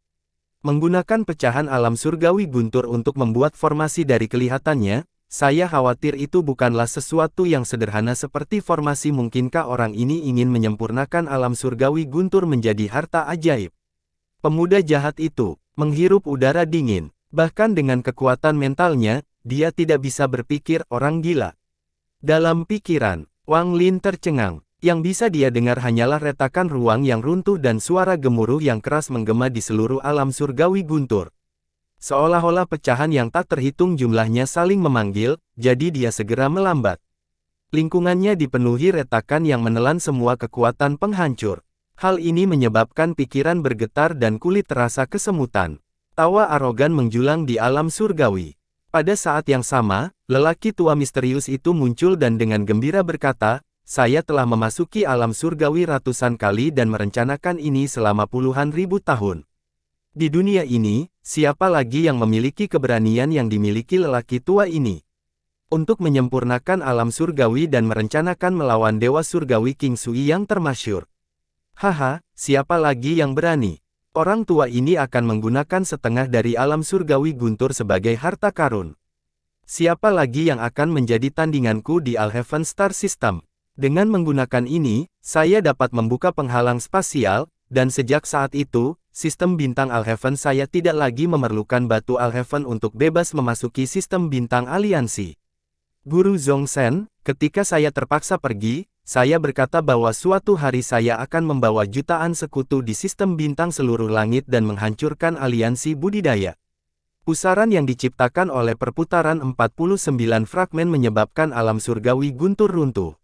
Menggunakan pecahan alam surgawi guntur untuk membuat formasi dari kelihatannya, saya khawatir itu bukanlah sesuatu yang sederhana seperti formasi. Mungkinkah orang ini ingin menyempurnakan alam surgawi guntur menjadi harta ajaib? Pemuda jahat itu menghirup udara dingin. Bahkan dengan kekuatan mentalnya, dia tidak bisa berpikir orang gila. Dalam pikiran, Wang Lin tercengang. Yang bisa dia dengar hanyalah retakan ruang yang runtuh dan suara gemuruh yang keras menggema di seluruh alam surgawi guntur. Seolah-olah pecahan yang tak terhitung jumlahnya saling memanggil, jadi dia segera melambat. Lingkungannya dipenuhi retakan yang menelan semua kekuatan penghancur. Hal ini menyebabkan pikiran bergetar dan kulit terasa kesemutan. Tawa arogan menjulang di alam surgawi. Pada saat yang sama, lelaki tua misterius itu muncul dan dengan gembira berkata, "Saya telah memasuki alam surgawi ratusan kali dan merencanakan ini selama puluhan ribu tahun. Di dunia ini, siapa lagi yang memiliki keberanian yang dimiliki lelaki tua ini? Untuk menyempurnakan alam surgawi dan merencanakan melawan dewa surgawi King Sui yang termasyhur. Haha, siapa lagi yang berani? Orang tua ini akan menggunakan setengah dari alam surgawi guntur sebagai harta karun. Siapa lagi yang akan menjadi tandinganku di Alheaven Star System? Dengan menggunakan ini, saya dapat membuka penghalang spasial, dan sejak saat itu, sistem bintang Alheaven saya tidak lagi memerlukan batu Alheaven untuk bebas memasuki sistem bintang aliansi." Guru Zhongzhen, ketika saya terpaksa pergi, saya berkata bahwa suatu hari saya akan membawa jutaan sekutu di sistem bintang seluruh langit dan menghancurkan aliansi budidaya. Pusaran yang diciptakan oleh perputaran 49 fragmen menyebabkan alam surgawi guntur runtuh.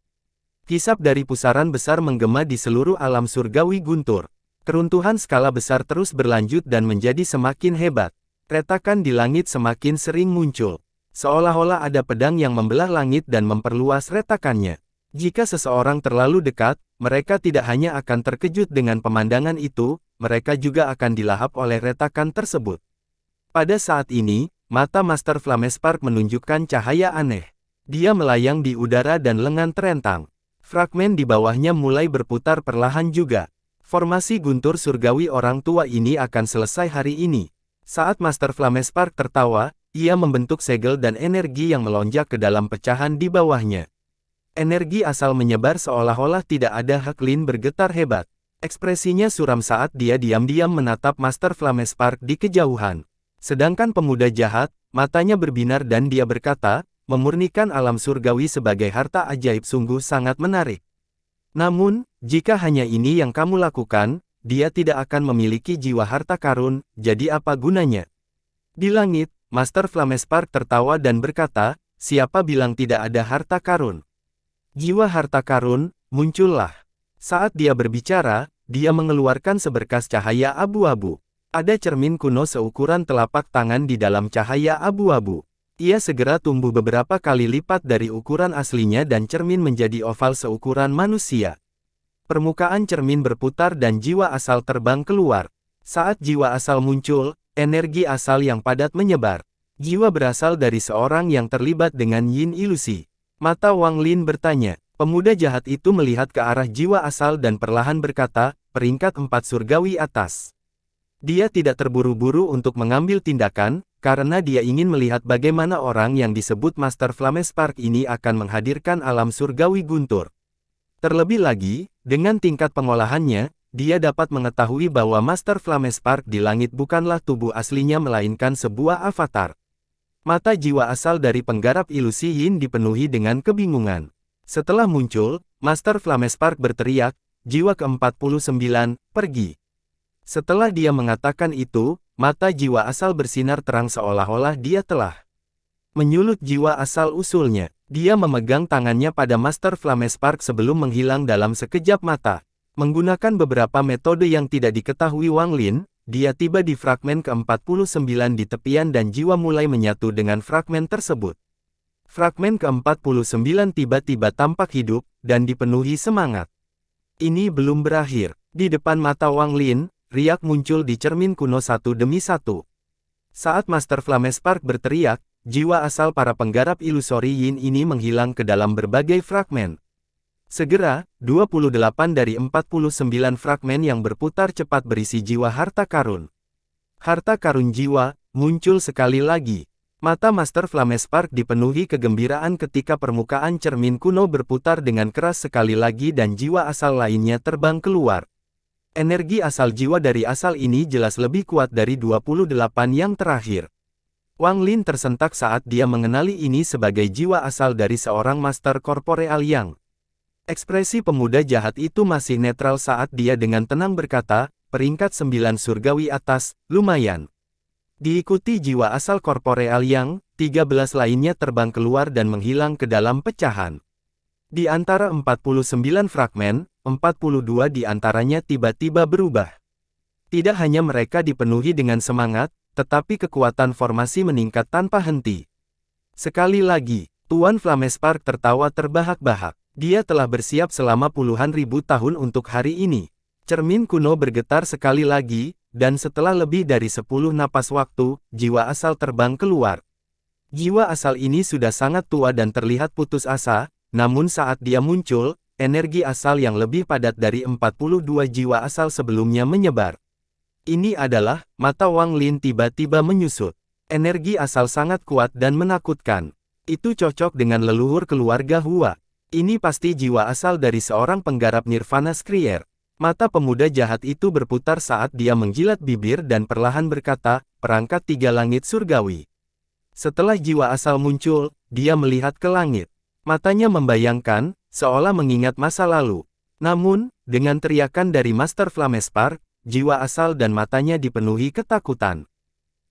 Hisap dari pusaran besar menggema di seluruh alam surgawi guntur. Keruntuhan skala besar terus berlanjut dan menjadi semakin hebat. Retakan di langit semakin sering muncul. Seolah-olah ada pedang yang membelah langit dan memperluas retakannya. Jika seseorang terlalu dekat, mereka tidak hanya akan terkejut dengan pemandangan itu, mereka juga akan dilahap oleh retakan tersebut. Pada saat ini, mata Master Flamespark menunjukkan cahaya aneh. Dia melayang di udara dan lengan terentang. Fragmen di bawahnya mulai berputar perlahan juga. Formasi guntur surgawi orang tua ini akan selesai hari ini. Saat Master Flamespark tertawa, ia membentuk segel dan energi yang melonjak ke dalam pecahan di bawahnya. Energi asal menyebar seolah-olah tidak ada. Haklin bergetar hebat. Ekspresinya suram saat dia diam-diam menatap Master Flamespark di kejauhan. Sedangkan pemuda jahat, matanya berbinar dan dia berkata, memurnikan alam surgawi sebagai harta ajaib sungguh sangat menarik. Namun, jika hanya ini yang kamu lakukan, dia tidak akan memiliki jiwa harta karun, jadi apa gunanya? Di langit, Master Flamespark tertawa dan berkata, siapa bilang tidak ada harta karun? Jiwa harta karun, muncullah. Saat dia berbicara, dia mengeluarkan seberkas cahaya abu-abu. Ada cermin kuno seukuran telapak tangan di dalam cahaya abu-abu. Ia segera tumbuh beberapa kali lipat dari ukuran aslinya dan cermin menjadi oval seukuran manusia. Permukaan cermin berputar dan jiwa asal terbang keluar. Saat jiwa asal muncul, energi asal yang padat menyebar. Jiwa berasal dari seorang yang terlibat dengan yin ilusi. Mata Wang Lin bertanya. Pemuda jahat itu melihat ke arah jiwa asal dan perlahan berkata, peringkat 4 surgawi atas. Dia tidak terburu-buru untuk mengambil tindakan, karena dia ingin melihat bagaimana orang yang disebut Master Flamespark ini akan menghadirkan alam surgawi guntur. Terlebih lagi, dengan tingkat pengolahannya, dia dapat mengetahui bahwa Master Flamespark di langit bukanlah tubuh aslinya melainkan sebuah avatar. Mata jiwa asal dari penggarap ilusi Yin dipenuhi dengan kebingungan. Setelah muncul, Master Flamespark berteriak, jiwa ke-49, pergi. Setelah dia mengatakan itu, mata jiwa asal bersinar terang seolah-olah dia telah menyulut jiwa asal usulnya. Dia memegang tangannya pada Master Flamespark sebelum menghilang dalam sekejap mata. Menggunakan beberapa metode yang tidak diketahui Wang Lin, dia tiba di fragmen ke-49 di tepian dan jiwa mulai menyatu dengan fragmen tersebut. Fragmen ke-49 tiba-tiba tampak hidup, dan dipenuhi semangat. Ini belum berakhir. Di depan mata Wang Lin, riak muncul di cermin kuno satu demi satu. Saat Master Flamespark berteriak, jiwa asal para penggarap ilusori Yin ini menghilang ke dalam berbagai fragmen. Segera, 28 dari 49 fragmen yang berputar cepat berisi jiwa harta karun. Harta karun jiwa, muncul sekali lagi. Mata Master Flamespark dipenuhi kegembiraan ketika permukaan cermin kuno berputar dengan keras sekali lagi dan jiwa asal lainnya terbang keluar. Energi asal jiwa dari asal ini jelas lebih kuat dari 28 yang terakhir. Wang Lin tersentak saat dia mengenali ini sebagai jiwa asal dari seorang Master Korporeal Yang. Ekspresi pemuda jahat itu masih netral saat dia dengan tenang berkata, peringkat 9 surgawi atas, lumayan. Diikuti jiwa asal Korporeal Yang, 13 lainnya terbang keluar dan menghilang ke dalam pecahan. Di antara 49 fragmen, 42 di antaranya tiba-tiba berubah. Tidak hanya mereka dipenuhi dengan semangat, tetapi kekuatan formasi meningkat tanpa henti. Sekali lagi, Tuan Flamespark tertawa terbahak-bahak. Dia telah bersiap selama puluhan ribu tahun untuk hari ini. Cermin kuno bergetar sekali lagi, dan setelah lebih dari 10 napas waktu, jiwa asal terbang keluar. Jiwa asal ini sudah sangat tua dan terlihat putus asa, namun saat dia muncul, energi asal yang lebih padat dari 42 jiwa asal sebelumnya menyebar. Ini adalah, mata Wang Lin tiba-tiba menyusut. Energi asal sangat kuat dan menakutkan. Itu cocok dengan leluhur keluarga Hua. Ini pasti jiwa asal dari seorang penggarap Nirvana Skrier. Mata pemuda jahat itu berputar saat dia menjilat bibir dan perlahan berkata, perangkat 3 langit surgawi. Setelah jiwa asal muncul, dia melihat ke langit. Matanya membayangkan, seolah mengingat masa lalu. Namun, dengan teriakan dari Master Flamespark, jiwa asal dan matanya dipenuhi ketakutan.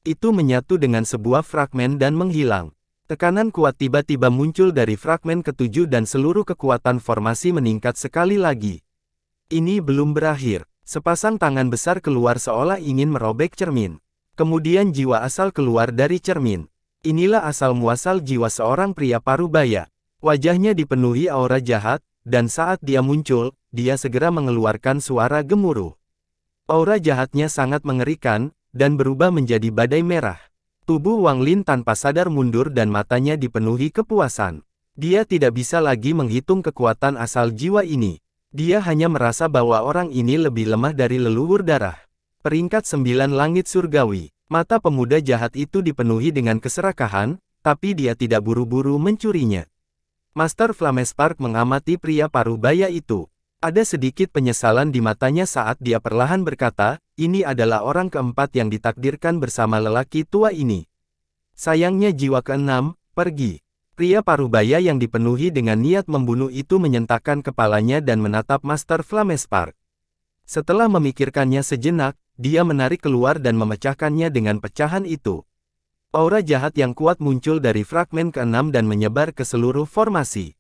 Itu menyatu dengan sebuah fragmen dan menghilang. Tekanan kuat tiba-tiba muncul dari fragmen ke-7 dan seluruh kekuatan formasi meningkat sekali lagi. Ini belum berakhir. Sepasang tangan besar keluar seolah ingin merobek cermin. Kemudian jiwa asal keluar dari cermin. Inilah asal-muasal jiwa seorang pria parubaya. Wajahnya dipenuhi aura jahat, dan saat dia muncul, dia segera mengeluarkan suara gemuruh. Aura jahatnya sangat mengerikan, dan berubah menjadi badai merah. Tubuh Wang Lin tanpa sadar mundur dan matanya dipenuhi kepuasan. Dia tidak bisa lagi menghitung kekuatan asal jiwa ini. Dia hanya merasa bahwa orang ini lebih lemah dari leluhur darah. Peringkat 9 langit surgawi. Mata pemuda jahat itu dipenuhi dengan keserakahan, tapi dia tidak buru-buru mencurinya. Master Flamespark mengamati pria parubaya itu. Ada sedikit penyesalan di matanya saat dia perlahan berkata, ini adalah orang keempat yang ditakdirkan bersama lelaki tua ini. Sayangnya jiwa ke-6, pergi. Pria parubaya yang dipenuhi dengan niat membunuh itu menyentakkan kepalanya dan menatap Master Flamespark. Setelah memikirkannya sejenak, dia menarik keluar dan memecahkannya dengan pecahan itu. Aura jahat yang kuat muncul dari fragmen ke-6 dan menyebar ke seluruh formasi.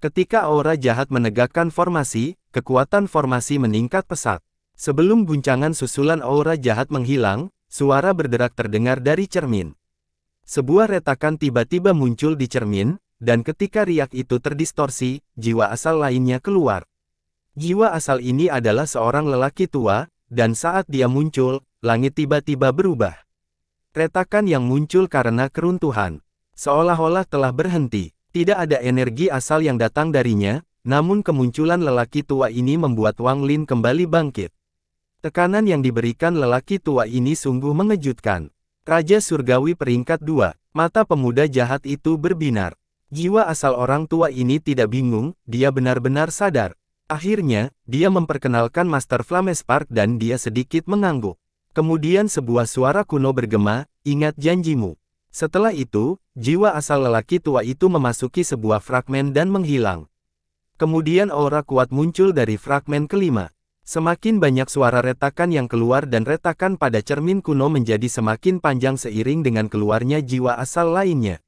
Ketika aura jahat menegakkan formasi, kekuatan formasi meningkat pesat. Sebelum guncangan susulan aura jahat menghilang, suara berderak terdengar dari cermin. Sebuah retakan tiba-tiba muncul di cermin, dan ketika riak itu terdistorsi, jiwa asal lainnya keluar. Jiwa asal ini adalah seorang lelaki tua, dan saat dia muncul, langit tiba-tiba berubah. Retakan yang muncul karena keruntuhan, seolah-olah telah berhenti. Tidak ada energi asal yang datang darinya, namun kemunculan lelaki tua ini membuat Wang Lin kembali bangkit. Tekanan yang diberikan lelaki tua ini sungguh mengejutkan. Raja Surgawi peringkat 2, mata pemuda jahat itu berbinar. Jiwa asal orang tua ini tidak bingung, dia benar-benar sadar. Akhirnya, dia memperkenalkan Master Flamespark dan dia sedikit mengangguk. Kemudian sebuah suara kuno bergema, ingat janjimu. Setelah itu, jiwa asal lelaki tua itu memasuki sebuah fragmen dan menghilang. Kemudian aura kuat muncul dari fragmen kelima. Semakin banyak suara retakan yang keluar dan retakan pada cermin kuno menjadi semakin panjang seiring dengan keluarnya jiwa asal lainnya.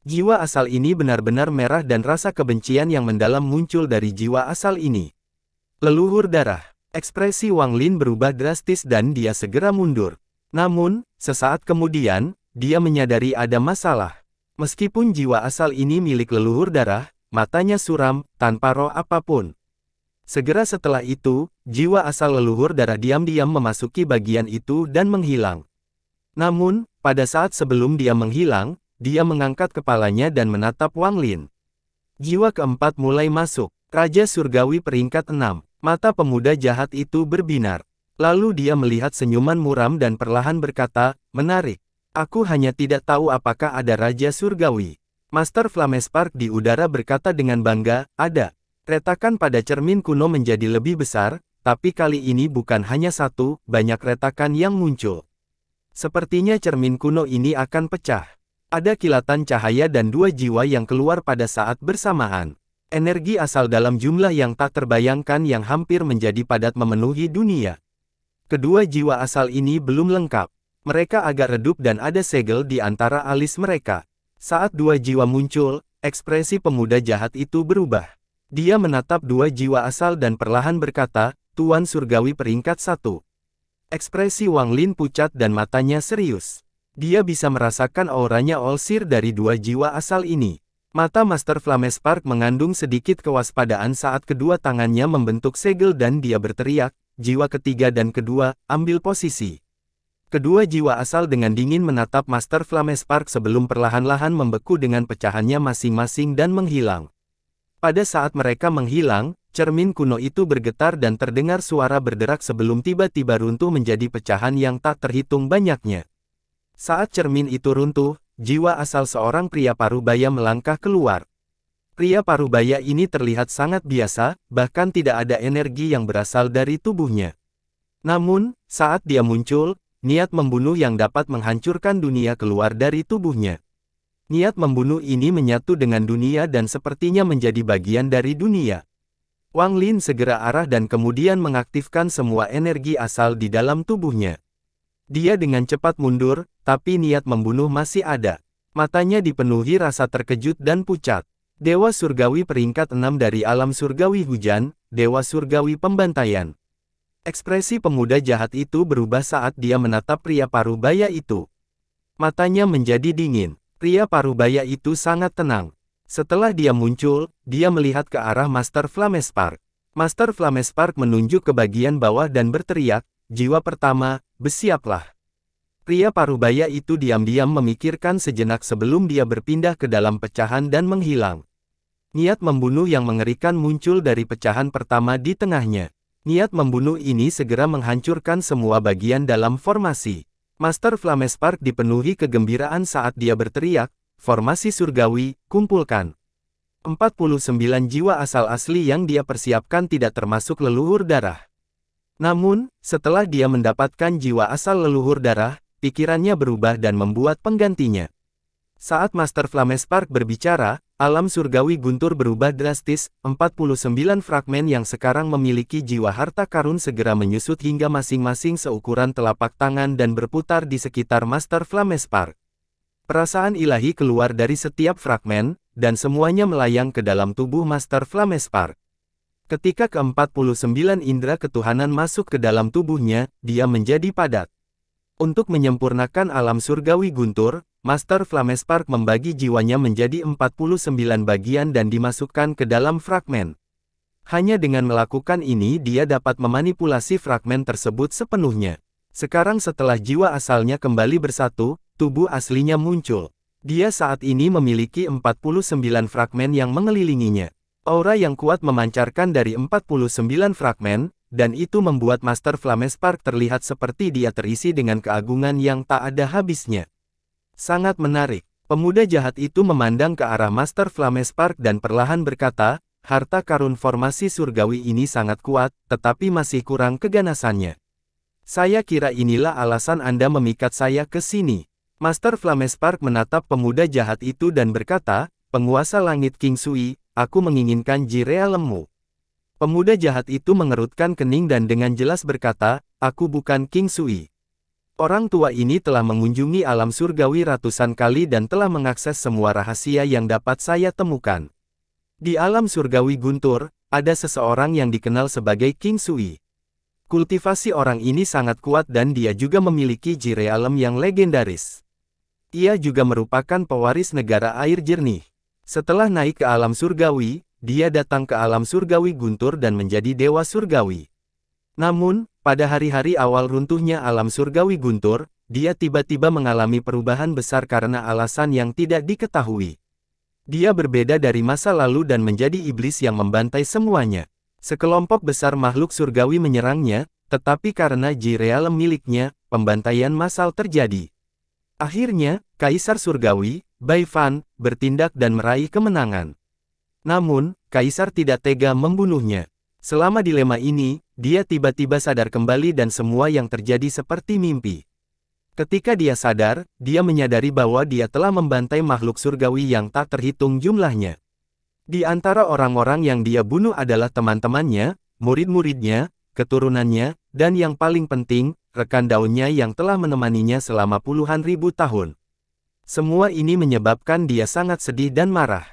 Jiwa asal ini benar-benar merah dan rasa kebencian yang mendalam muncul dari jiwa asal ini. Leluhur darah. Ekspresi Wang Lin berubah drastis dan dia segera mundur. Namun, sesaat kemudian, dia menyadari ada masalah. Meskipun jiwa asal ini milik leluhur darah, matanya suram, tanpa roh apapun. Segera setelah itu, jiwa asal leluhur darah diam-diam memasuki bagian itu dan menghilang. Namun, pada saat sebelum dia menghilang, dia mengangkat kepalanya dan menatap Wang Lin. Jiwa keempat mulai masuk. Raja Surgawi peringkat 6. Mata pemuda jahat itu berbinar. Lalu dia melihat senyuman muram dan perlahan berkata, menarik. Aku hanya tidak tahu apakah ada Raja Surgawi. Master Flamespark di udara berkata dengan bangga, ada. Retakan pada cermin kuno menjadi lebih besar, tapi kali ini bukan hanya satu, banyak retakan yang muncul. Sepertinya cermin kuno ini akan pecah. Ada kilatan cahaya dan dua jiwa yang keluar pada saat bersamaan. Energi asal dalam jumlah yang tak terbayangkan yang hampir menjadi padat memenuhi dunia. Kedua jiwa asal ini belum lengkap. Mereka agak redup dan ada segel di antara alis mereka. Saat dua jiwa muncul, ekspresi pemuda jahat itu berubah. Dia menatap dua jiwa asal dan perlahan berkata, Tuan Surgawi peringkat 1. Ekspresi Wang Lin pucat dan matanya serius. Dia bisa merasakan auranya Olsir dari dua jiwa asal ini. Mata Master Flamespark mengandung sedikit kewaspadaan saat kedua tangannya membentuk segel dan dia berteriak, jiwa ketiga dan kedua, ambil posisi. Kedua jiwa asal dengan dingin menatap Master Flamespark sebelum perlahan-lahan membeku dengan pecahannya masing-masing dan menghilang. Pada saat mereka menghilang, cermin kuno itu bergetar dan terdengar suara berderak sebelum tiba-tiba runtuh menjadi pecahan yang tak terhitung banyaknya. Saat cermin itu runtuh, jiwa asal seorang pria parubaya melangkah keluar. Pria parubaya ini terlihat sangat biasa, bahkan tidak ada energi yang berasal dari tubuhnya. Namun, saat dia muncul, niat membunuh yang dapat menghancurkan dunia keluar dari tubuhnya. Niat membunuh ini menyatu dengan dunia dan sepertinya menjadi bagian dari dunia. Wang Lin segera arah dan kemudian mengaktifkan semua energi asal di dalam tubuhnya. Dia dengan cepat mundur, tapi niat membunuh masih ada. Matanya dipenuhi rasa terkejut dan pucat. Dewa Surgawi peringkat 6 dari alam surgawi hujan, Dewa Surgawi pembantaian. Ekspresi pemuda jahat itu berubah saat dia menatap pria parubaya itu. Matanya menjadi dingin. Pria parubaya itu sangat tenang. Setelah dia muncul, dia melihat ke arah Master Flamespark. Master Flamespark menunjuk ke bagian bawah dan berteriak, jiwa pertama, bersiaplah. Pria parubaya itu diam-diam memikirkan sejenak sebelum dia berpindah ke dalam pecahan dan menghilang. Niat membunuh yang mengerikan muncul dari pecahan pertama di tengahnya. Niat membunuh ini segera menghancurkan semua bagian dalam formasi. Master Flamespark dipenuhi kegembiraan saat dia berteriak, formasi surgawi, kumpulkan. 49 jiwa asal asli yang dia persiapkan tidak termasuk leluhur darah. Namun, setelah dia mendapatkan jiwa asal leluhur darah, pikirannya berubah dan membuat penggantinya. Saat Master Flamespark berbicara, alam surgawi guntur berubah drastis, 49 fragmen yang sekarang memiliki jiwa harta karun segera menyusut hingga masing-masing seukuran telapak tangan dan berputar di sekitar Master Flamespark. Perasaan ilahi keluar dari setiap fragmen, dan semuanya melayang ke dalam tubuh Master Flamespark. Ketika ke-49 indera ketuhanan masuk ke dalam tubuhnya, dia menjadi padat. Untuk menyempurnakan alam surgawi guntur, Master Flamespark membagi jiwanya menjadi 49 bagian dan dimasukkan ke dalam fragmen. Hanya dengan melakukan ini dia dapat memanipulasi fragmen tersebut sepenuhnya. Sekarang setelah jiwa asalnya kembali bersatu, tubuh aslinya muncul. Dia saat ini memiliki 49 fragmen yang mengelilinginya. Aura yang kuat memancarkan dari 49 fragmen, dan itu membuat Master Flamespark terlihat seperti dia terisi dengan keagungan yang tak ada habisnya. Sangat menarik. Pemuda jahat itu memandang ke arah Master Flamespark dan perlahan berkata, harta karun formasi surgawi ini sangat kuat, tetapi masih kurang keganasannya. Saya kira inilah alasan Anda memikat saya ke sini. Master Flamespark menatap pemuda jahat itu dan berkata, penguasa langit King Sui, aku menginginkan jirealemmu. Pemuda jahat itu mengerutkan kening dan dengan jelas berkata, aku bukan King Sui. Orang tua ini telah mengunjungi alam surgawi ratusan kali dan telah mengakses semua rahasia yang dapat saya temukan. Di alam surgawi guntur, ada seseorang yang dikenal sebagai King Sui. Kultivasi orang ini sangat kuat dan dia juga memiliki jirealem yang legendaris. Ia juga merupakan pewaris negara air jernih. Setelah naik ke alam surgawi, dia datang ke alam surgawi guntur dan menjadi dewa surgawi. Namun, pada hari-hari awal runtuhnya alam surgawi guntur, dia tiba-tiba mengalami perubahan besar karena alasan yang tidak diketahui. Dia berbeda dari masa lalu dan menjadi iblis yang membantai semuanya. Sekelompok besar makhluk surgawi menyerangnya, tetapi karena jirealem miliknya, pembantaian massal terjadi. Akhirnya, Kaisar Surgawi, Bai Fan, bertindak dan meraih kemenangan. Namun, Kaisar tidak tega membunuhnya. Selama dilema ini, dia tiba-tiba sadar kembali dan semua yang terjadi seperti mimpi. Ketika dia sadar, dia menyadari bahwa dia telah membantai makhluk surgawi yang tak terhitung jumlahnya. Di antara orang-orang yang dia bunuh adalah teman-temannya, murid-muridnya, keturunannya, dan yang paling penting, rekan daunnya yang telah menemaninya selama puluhan ribu tahun. Semua ini menyebabkan dia sangat sedih dan marah.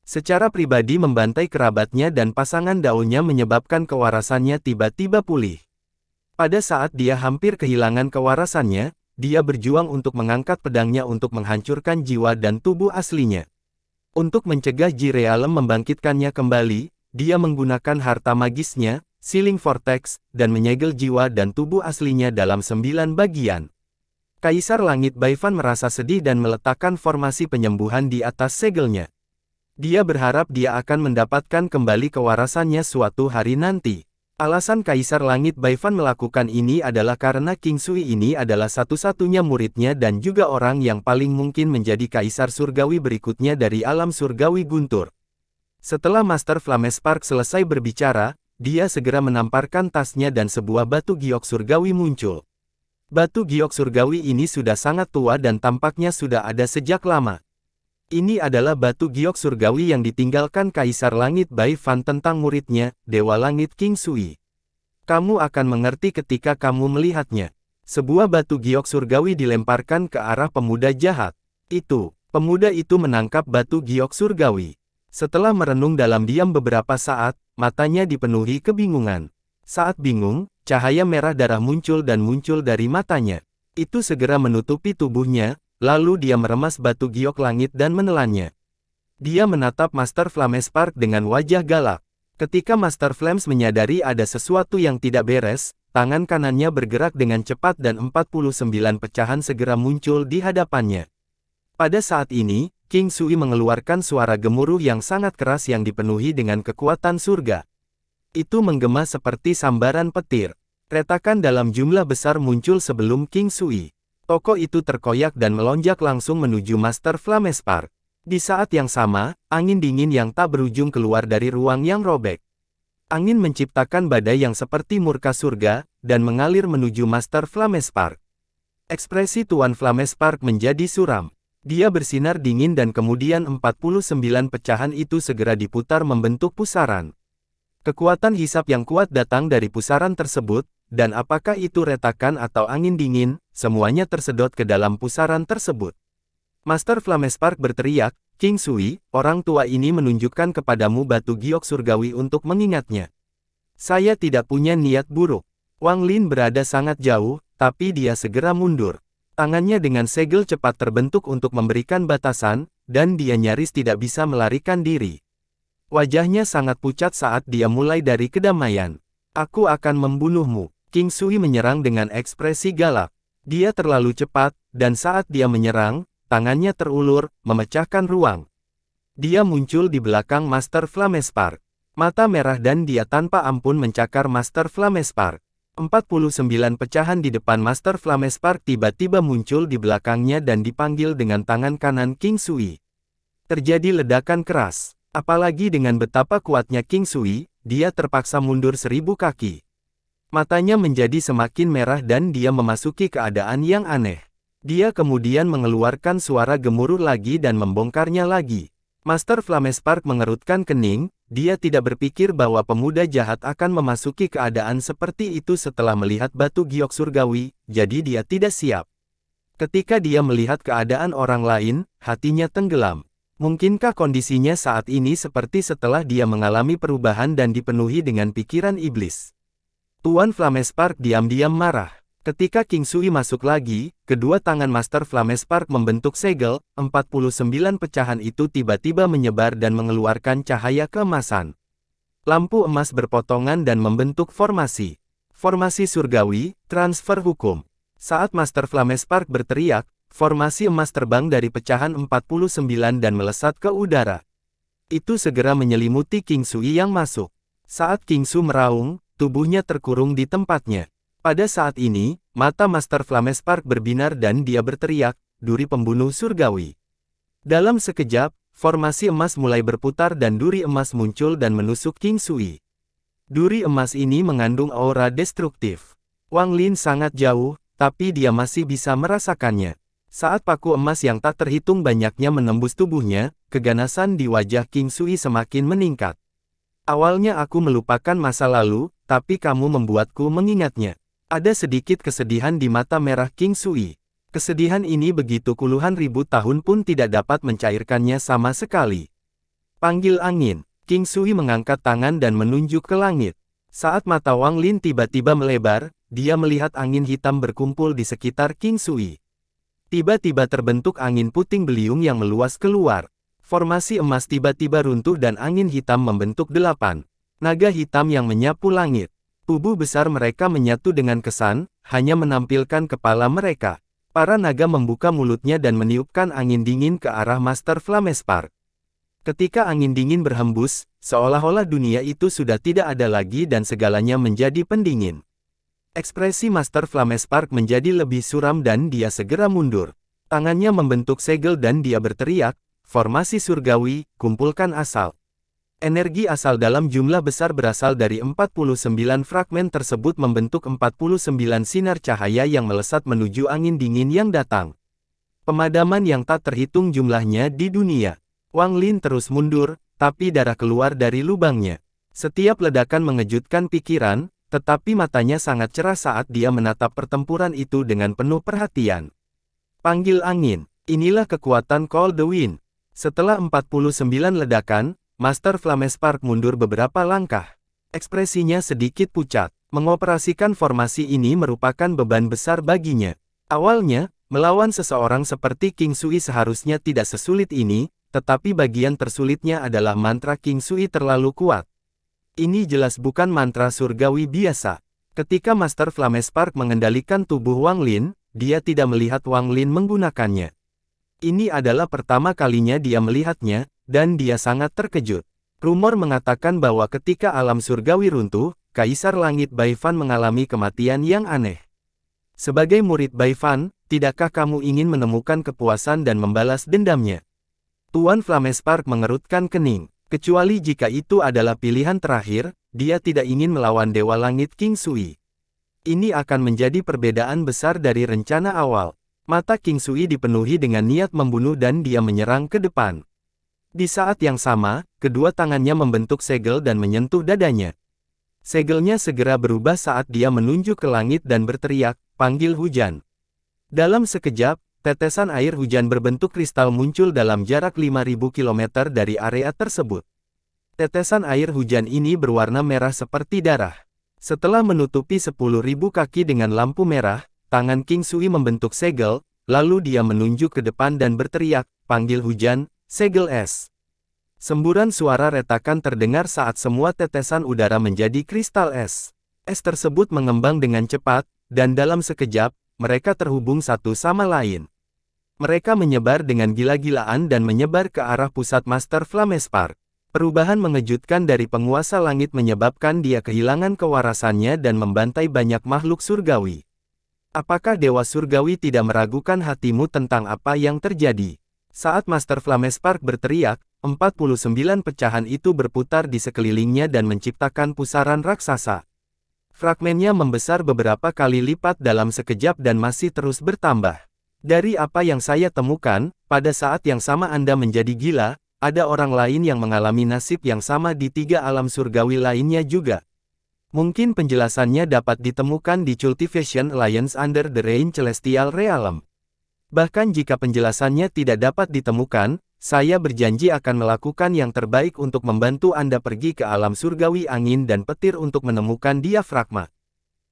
Secara pribadi membantai kerabatnya dan pasangan daunnya menyebabkan kewarasannya tiba-tiba pulih. Pada saat dia hampir kehilangan kewarasannya, dia berjuang untuk mengangkat pedangnya untuk menghancurkan jiwa dan tubuh aslinya. Untuk mencegah jirealem membangkitkannya kembali, dia menggunakan harta magisnya, Sealing Vortex, dan menyegel jiwa dan tubuh aslinya dalam 9 bagian. Kaisar Langit Bai Fan merasa sedih dan meletakkan formasi penyembuhan di atas segelnya. Dia berharap dia akan mendapatkan kembali kewarasannya suatu hari nanti. Alasan Kaisar Langit Bai Fan melakukan ini adalah karena King Sui ini adalah satu-satunya muridnya dan juga orang yang paling mungkin menjadi Kaisar Surgawi berikutnya dari alam surgawi guntur. Setelah Master Flamespark selesai berbicara, dia segera menamparkan tasnya dan sebuah batu giok surgawi muncul. Batu giok surgawi ini sudah sangat tua dan tampaknya sudah ada sejak lama. Ini adalah batu giok surgawi yang ditinggalkan Kaisar Langit Bai Fan tentang muridnya, Dewa Langit King Sui. Kamu akan mengerti ketika kamu melihatnya. Sebuah batu giok surgawi dilemparkan ke arah pemuda jahat. Pemuda itu menangkap batu giok surgawi. Setelah merenung dalam diam beberapa saat, matanya dipenuhi kebingungan. Saat bingung, cahaya merah darah muncul dari matanya. Itu segera menutupi tubuhnya, lalu dia meremas batu giok langit dan menelannya. Dia menatap Master Flamespark dengan wajah galak. Ketika Master Flames menyadari ada sesuatu yang tidak beres, tangan kanannya bergerak dengan cepat dan 49 pecahan segera muncul di hadapannya. Pada saat ini, King Sui mengeluarkan suara gemuruh yang sangat keras yang dipenuhi dengan kekuatan surga. Itu menggema seperti sambaran petir. Retakan dalam jumlah besar muncul sebelum King Sui. Tokoh itu terkoyak dan melonjak langsung menuju Master Flamespark. Di saat yang sama, angin dingin yang tak berujung keluar dari ruang yang robek. Angin menciptakan badai yang seperti murka surga, dan mengalir menuju Master Flamespark. Ekspresi Tuan Flamespark menjadi suram. Dia bersinar dingin dan kemudian 49 pecahan itu segera diputar membentuk pusaran. Kekuatan hisap yang kuat datang dari pusaran tersebut, dan apakah itu retakan atau angin dingin, semuanya tersedot ke dalam pusaran tersebut. Master Flamespark berteriak, King Sui, orang tua ini menunjukkan kepadamu batu giok surgawi untuk mengingatnya. Saya tidak punya niat buruk. Wang Lin berada sangat jauh, tapi dia segera mundur. Tangannya dengan segel cepat terbentuk untuk memberikan batasan, dan dia nyaris tidak bisa melarikan diri. Wajahnya sangat pucat saat dia mulai dari kedamaian. Aku akan membunuhmu. King Sui menyerang dengan ekspresi galak. Dia terlalu cepat, dan saat dia menyerang, tangannya terulur, memecahkan ruang. Dia muncul di belakang Master Flamespark. Mata merah dan dia tanpa ampun mencakar Master Flamespark. 49 pecahan di depan Master Flamespark tiba-tiba muncul di belakangnya dan dipanggil dengan tangan kanan King Sui. Terjadi ledakan keras. Apalagi dengan betapa kuatnya King Sui, dia terpaksa mundur 1000 kaki. Matanya menjadi semakin merah dan dia memasuki keadaan yang aneh. Dia kemudian mengeluarkan suara gemuruh lagi dan membongkarnya lagi. Master Flamespark mengerutkan kening, dia tidak berpikir bahwa pemuda jahat akan memasuki keadaan seperti itu setelah melihat batu giok surgawi, jadi dia tidak siap. Ketika dia melihat keadaan orang lain, hatinya tenggelam. Mungkinkah kondisinya saat ini seperti setelah dia mengalami perubahan dan dipenuhi dengan pikiran iblis? Tuan Flamespark diam-diam marah. Ketika King Sui masuk lagi, kedua tangan Master Flamespark membentuk segel, 49 pecahan itu tiba-tiba menyebar dan mengeluarkan cahaya keemasan. Lampu emas berpotongan dan membentuk formasi. Formasi surgawi, transfer hukum. Saat Master Flamespark berteriak, formasi emas terbang dari pecahan 49 dan melesat ke udara. Itu segera menyelimuti King Sui yang masuk. Saat King Su meraung, tubuhnya terkurung di tempatnya. Pada saat ini, mata Master Flamespark berbinar dan dia berteriak, duri pembunuh surgawi. Dalam sekejap, formasi emas mulai berputar dan duri emas muncul dan menusuk King Sui. Duri emas ini mengandung aura destruktif. Wang Lin sangat jauh, tapi dia masih bisa merasakannya. Saat paku emas yang tak terhitung banyaknya menembus tubuhnya, keganasan di wajah King Sui semakin meningkat. Awalnya aku melupakan masa lalu, tapi kamu membuatku mengingatnya. Ada sedikit kesedihan di mata merah King Sui. Kesedihan ini begitu puluhan ribu tahun pun tidak dapat mencairkannya sama sekali. Panggil angin. King Sui mengangkat tangan dan menunjuk ke langit. Saat mata Wang Lin tiba-tiba melebar, dia melihat angin hitam berkumpul di sekitar King Sui. Tiba-tiba terbentuk angin puting beliung yang meluas keluar. Formasi emas tiba-tiba runtuh dan angin hitam membentuk 8 naga hitam yang menyapu langit. Tubuh besar mereka menyatu dengan kesan, hanya menampilkan kepala mereka. Para naga membuka mulutnya dan meniupkan angin dingin ke arah Master Flamespark. Ketika angin dingin berhembus, seolah-olah dunia itu sudah tidak ada lagi dan segalanya menjadi pendingin. Ekspresi Master Flamespark menjadi lebih suram dan dia segera mundur. Tangannya membentuk segel dan dia berteriak, formasi surgawi, kumpulkan asal. Energi asal dalam jumlah besar berasal dari 49 fragmen tersebut membentuk 49 sinar cahaya yang melesat menuju angin dingin yang datang. Pemadaman yang tak terhitung jumlahnya di dunia. Wang Lin terus mundur, tapi darah keluar dari lubangnya. Setiap ledakan mengejutkan pikiran, tetapi matanya sangat cerah saat dia menatap pertempuran itu dengan penuh perhatian. Panggil angin, inilah kekuatan Call the Wind. Setelah 49 ledakan, Master Flamespark mundur beberapa langkah. Ekspresinya sedikit pucat. Mengoperasikan formasi ini merupakan beban besar baginya. Awalnya, melawan seseorang seperti King Sui seharusnya tidak sesulit ini, tetapi bagian tersulitnya adalah mantra King Sui terlalu kuat. Ini jelas bukan mantra surgawi biasa. Ketika Master Flamespark mengendalikan tubuh Wang Lin, dia tidak melihat Wang Lin menggunakannya. Ini adalah pertama kalinya dia melihatnya, dan dia sangat terkejut. Rumor mengatakan bahwa ketika alam surgawi runtuh, Kaisar Langit Baifan mengalami kematian yang aneh. Sebagai murid Baifan, tidakkah kamu ingin menemukan kepuasan dan membalas dendamnya? Tuan Flamespark mengerutkan kening. Kecuali jika itu adalah pilihan terakhir, dia tidak ingin melawan Dewa Langit King Sui. Ini akan menjadi perbedaan besar dari rencana awal. Mata King Sui dipenuhi dengan niat membunuh dan dia menyerang ke depan. Di saat yang sama, kedua tangannya membentuk segel dan menyentuh dadanya. Segelnya segera berubah saat dia menunjuk ke langit dan berteriak, "Panggil hujan." Dalam sekejap, tetesan air hujan berbentuk kristal muncul dalam jarak 5.000 km dari area tersebut. Tetesan air hujan ini berwarna merah seperti darah. Setelah menutupi 10.000 kaki dengan lampu merah, tangan King Sui membentuk segel, lalu dia menunjuk ke depan dan berteriak, "Panggil hujan, segel es." Semburan suara retakan terdengar saat semua tetesan udara menjadi kristal es. Es tersebut mengembang dengan cepat, dan dalam sekejap, mereka terhubung satu sama lain. Mereka menyebar dengan gila-gilaan dan menyebar ke arah pusat Master Flamespark. Perubahan mengejutkan dari penguasa langit menyebabkan dia kehilangan kewarasannya dan membantai banyak makhluk surgawi. Apakah Dewa Surgawi tidak meragukan hatimu tentang apa yang terjadi? Saat Master Flamespark berteriak, 49 pecahan itu berputar di sekelilingnya dan menciptakan pusaran raksasa. Fragmennya membesar beberapa kali lipat dalam sekejap dan masih terus bertambah. Dari apa yang saya temukan, pada saat yang sama Anda menjadi gila, ada orang lain yang mengalami nasib yang sama di 3 alam surgawi lainnya juga. Mungkin penjelasannya dapat ditemukan di Cultivation Alliance Under the Rain Celestial Realm. Bahkan jika penjelasannya tidak dapat ditemukan, saya berjanji akan melakukan yang terbaik untuk membantu Anda pergi ke alam surgawi angin dan petir untuk menemukan diafragma.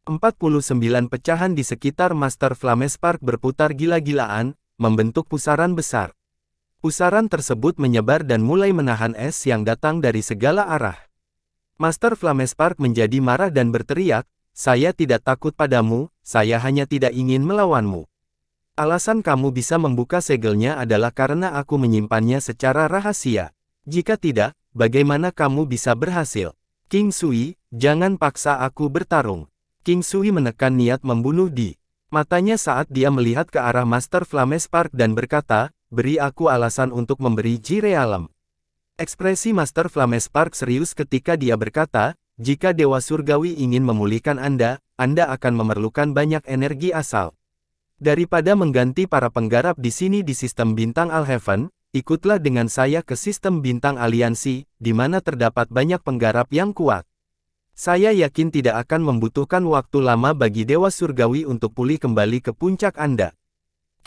49 pecahan di sekitar Master Flamespark berputar gila-gilaan, membentuk pusaran besar. Pusaran tersebut menyebar dan mulai menahan es yang datang dari segala arah. Master Flamespark menjadi marah dan berteriak, "Saya tidak takut padamu, saya hanya tidak ingin melawanmu. Alasan kamu bisa membuka segelnya adalah karena aku menyimpannya secara rahasia. Jika tidak, bagaimana kamu bisa berhasil? King Sui, jangan paksa aku bertarung." King Sui menekan niat membunuh di matanya saat dia melihat ke arah Master Flamespark dan berkata, "Beri aku alasan untuk memberi Ji Realem." Ekspresi Master Flamespark serius ketika dia berkata, "Jika Dewa Surgawi ingin memulihkan Anda, Anda akan memerlukan banyak energi asal. Daripada mengganti para penggarap di sini di sistem bintang Alheaven, ikutlah dengan saya ke sistem bintang aliansi, di mana terdapat banyak penggarap yang kuat. Saya yakin tidak akan membutuhkan waktu lama bagi Dewa Surgawi untuk pulih kembali ke puncak Anda."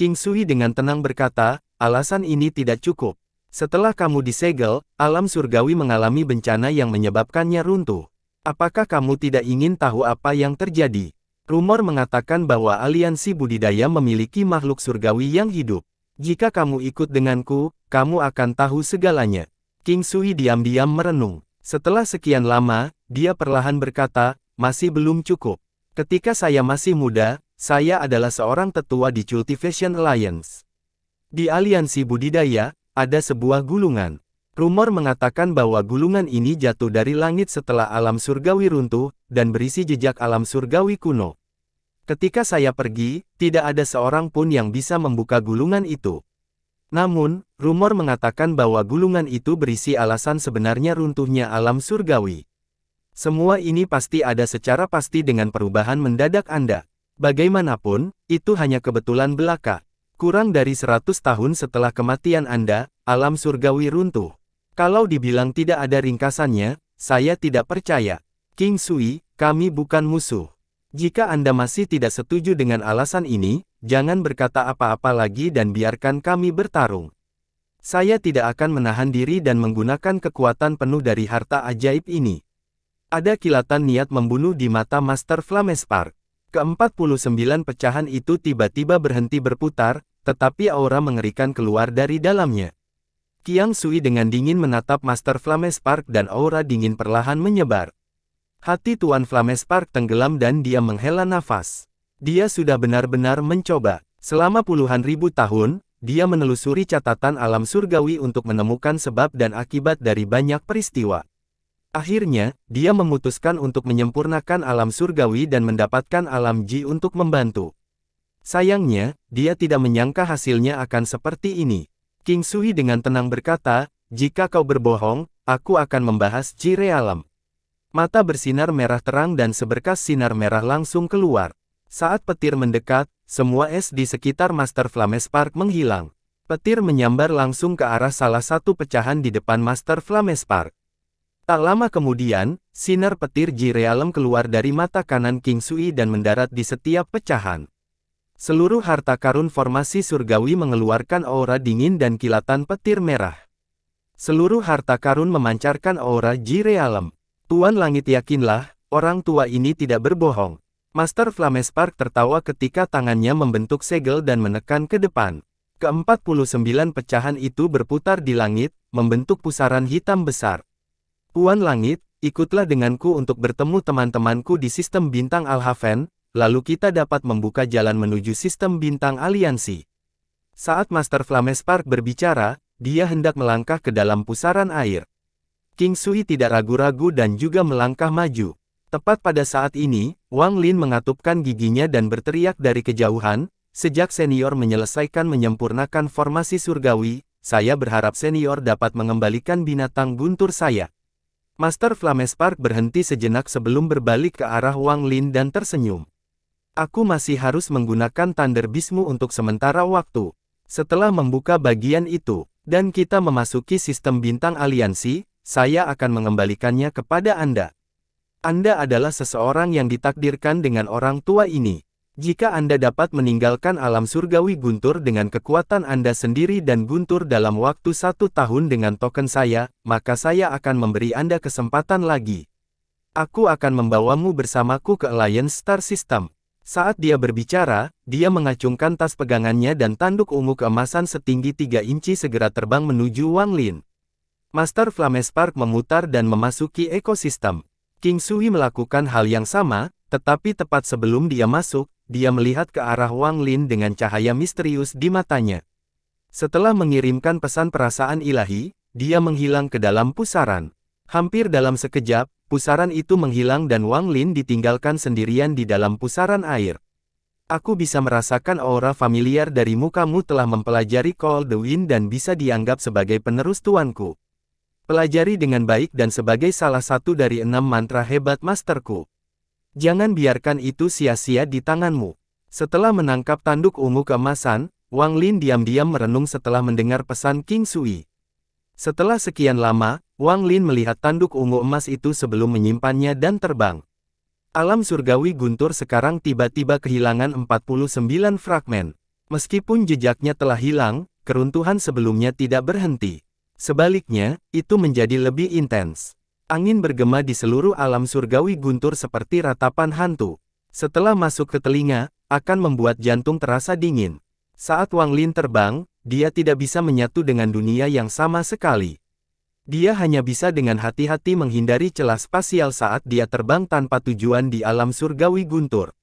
King Sui dengan tenang berkata, "Alasan ini tidak cukup. Setelah kamu disegel, alam surgawi mengalami bencana yang menyebabkannya runtuh. Apakah kamu tidak ingin tahu apa yang terjadi? Rumor mengatakan bahwa aliansi budidaya memiliki makhluk surgawi yang hidup. Jika kamu ikut denganku, kamu akan tahu segalanya." King Sui diam-diam merenung. Setelah sekian lama, dia perlahan berkata, "Masih belum cukup. Ketika saya masih muda, saya adalah seorang tetua di Cultivation Alliance. Di aliansi budidaya, ada sebuah gulungan. Rumor mengatakan bahwa gulungan ini jatuh dari langit setelah alam surgawi runtuh, dan berisi jejak alam surgawi kuno. Ketika saya pergi, tidak ada seorang pun yang bisa membuka gulungan itu. Namun, rumor mengatakan bahwa gulungan itu berisi alasan sebenarnya runtuhnya alam surgawi. Semua ini pasti ada secara pasti dengan perubahan mendadak Anda. Bagaimanapun, itu hanya kebetulan belaka. Kurang dari 100 tahun setelah kematian Anda, alam surgawi runtuh. Kalau dibilang tidak ada ringkasannya, saya tidak percaya. King Sui, kami bukan musuh. Jika Anda masih tidak setuju dengan alasan ini, jangan berkata apa-apa lagi dan biarkan kami bertarung. Saya tidak akan menahan diri dan menggunakan kekuatan penuh dari harta ajaib ini." Ada kilatan niat membunuh di mata Master Flamespark. Ke-49 pecahan itu tiba-tiba berhenti berputar, tetapi aura mengerikan keluar dari dalamnya. Qiang Sui dengan dingin menatap Master Flamespark dan aura dingin perlahan menyebar. Hati Tuan Flamespark tenggelam dan dia menghela nafas. Dia sudah benar-benar mencoba. Selama puluhan ribu tahun, dia menelusuri catatan alam surgawi untuk menemukan sebab dan akibat dari banyak peristiwa. Akhirnya, dia memutuskan untuk menyempurnakan alam surgawi dan mendapatkan alam Ji untuk membantu. Sayangnya, dia tidak menyangka hasilnya akan seperti ini. King Sui dengan tenang berkata, "Jika kau berbohong, aku akan membahas Ji Realem." Mata bersinar merah terang dan seberkas sinar merah langsung keluar. Saat petir mendekat, semua es di sekitar Master Flamespark menghilang. Petir menyambar langsung ke arah salah satu pecahan di depan Master Flamespark. Tak lama kemudian, sinar petir Ji-Realm keluar dari mata kanan King Sui dan mendarat di setiap pecahan. Seluruh harta karun formasi surgawi mengeluarkan aura dingin dan kilatan petir merah. Seluruh harta karun memancarkan aura Ji-Realm. Tuan Langit, yakinlah, orang tua ini tidak berbohong. Master Flamespark tertawa ketika tangannya membentuk segel dan menekan ke depan. Ke-49 pecahan itu berputar di langit, membentuk pusaran hitam besar. Tuan Langit, ikutlah denganku untuk bertemu teman-temanku di sistem bintang Alhaven, lalu kita dapat membuka jalan menuju sistem bintang aliansi. Saat Master Flamespark berbicara, dia hendak melangkah ke dalam pusaran air. King Sui tidak ragu-ragu dan juga melangkah maju. Tepat pada saat ini, Wang Lin mengatupkan giginya dan berteriak dari kejauhan, "Sejak senior menyelesaikan menyempurnakan formasi surgawi, saya berharap senior dapat mengembalikan binatang guntur saya." Master Flamespark berhenti sejenak sebelum berbalik ke arah Wang Lin dan tersenyum. "Aku masih harus menggunakan Thunder Beast-mu untuk sementara waktu. Setelah membuka bagian itu, dan kita memasuki sistem bintang aliansi, saya akan mengembalikannya kepada Anda. Anda adalah seseorang yang ditakdirkan dengan orang tua ini. Jika Anda dapat meninggalkan alam surgawi Guntur dengan kekuatan Anda sendiri dan Guntur dalam waktu 1 tahun dengan token saya, maka saya akan memberi Anda kesempatan lagi. Aku akan membawamu bersamaku ke Alliance Star System." Saat dia berbicara, dia mengacungkan tas pegangannya dan tanduk ungu keemasan setinggi 3 inci segera terbang menuju Wang Lin. Master Flamespark memutar dan memasuki ekosistem. King Sui melakukan hal yang sama, tetapi tepat sebelum dia masuk, dia melihat ke arah Wang Lin dengan cahaya misterius di matanya. Setelah mengirimkan pesan perasaan ilahi, dia menghilang ke dalam pusaran. Hampir dalam sekejap, pusaran itu menghilang dan Wang Lin ditinggalkan sendirian di dalam pusaran air. "Aku bisa merasakan aura familiar darimu. Kamu telah mempelajari Call the Wind dan bisa dianggap sebagai penerus tuanku. Pelajari dengan baik dan sebagai salah satu dari 6 mantra hebat masterku. Jangan biarkan itu sia-sia di tanganmu." Setelah menangkap tanduk ungu keemasan, Wang Lin diam-diam merenung setelah mendengar pesan King Sui. Setelah sekian lama, Wang Lin melihat tanduk ungu emas itu sebelum menyimpannya dan terbang. Alam surgawi Guntur sekarang tiba-tiba kehilangan 49 fragmen. Meskipun jejaknya telah hilang, keruntuhan sebelumnya tidak berhenti. Sebaliknya, itu menjadi lebih intens. Angin bergema di seluruh alam surgawi Guntur seperti ratapan hantu. Setelah masuk ke telinga, akan membuat jantung terasa dingin. Saat Wang Lin terbang, dia tidak bisa menyatu dengan dunia yang sama sekali. Dia hanya bisa dengan hati-hati menghindari celah spasial saat dia terbang tanpa tujuan di alam surgawi Guntur.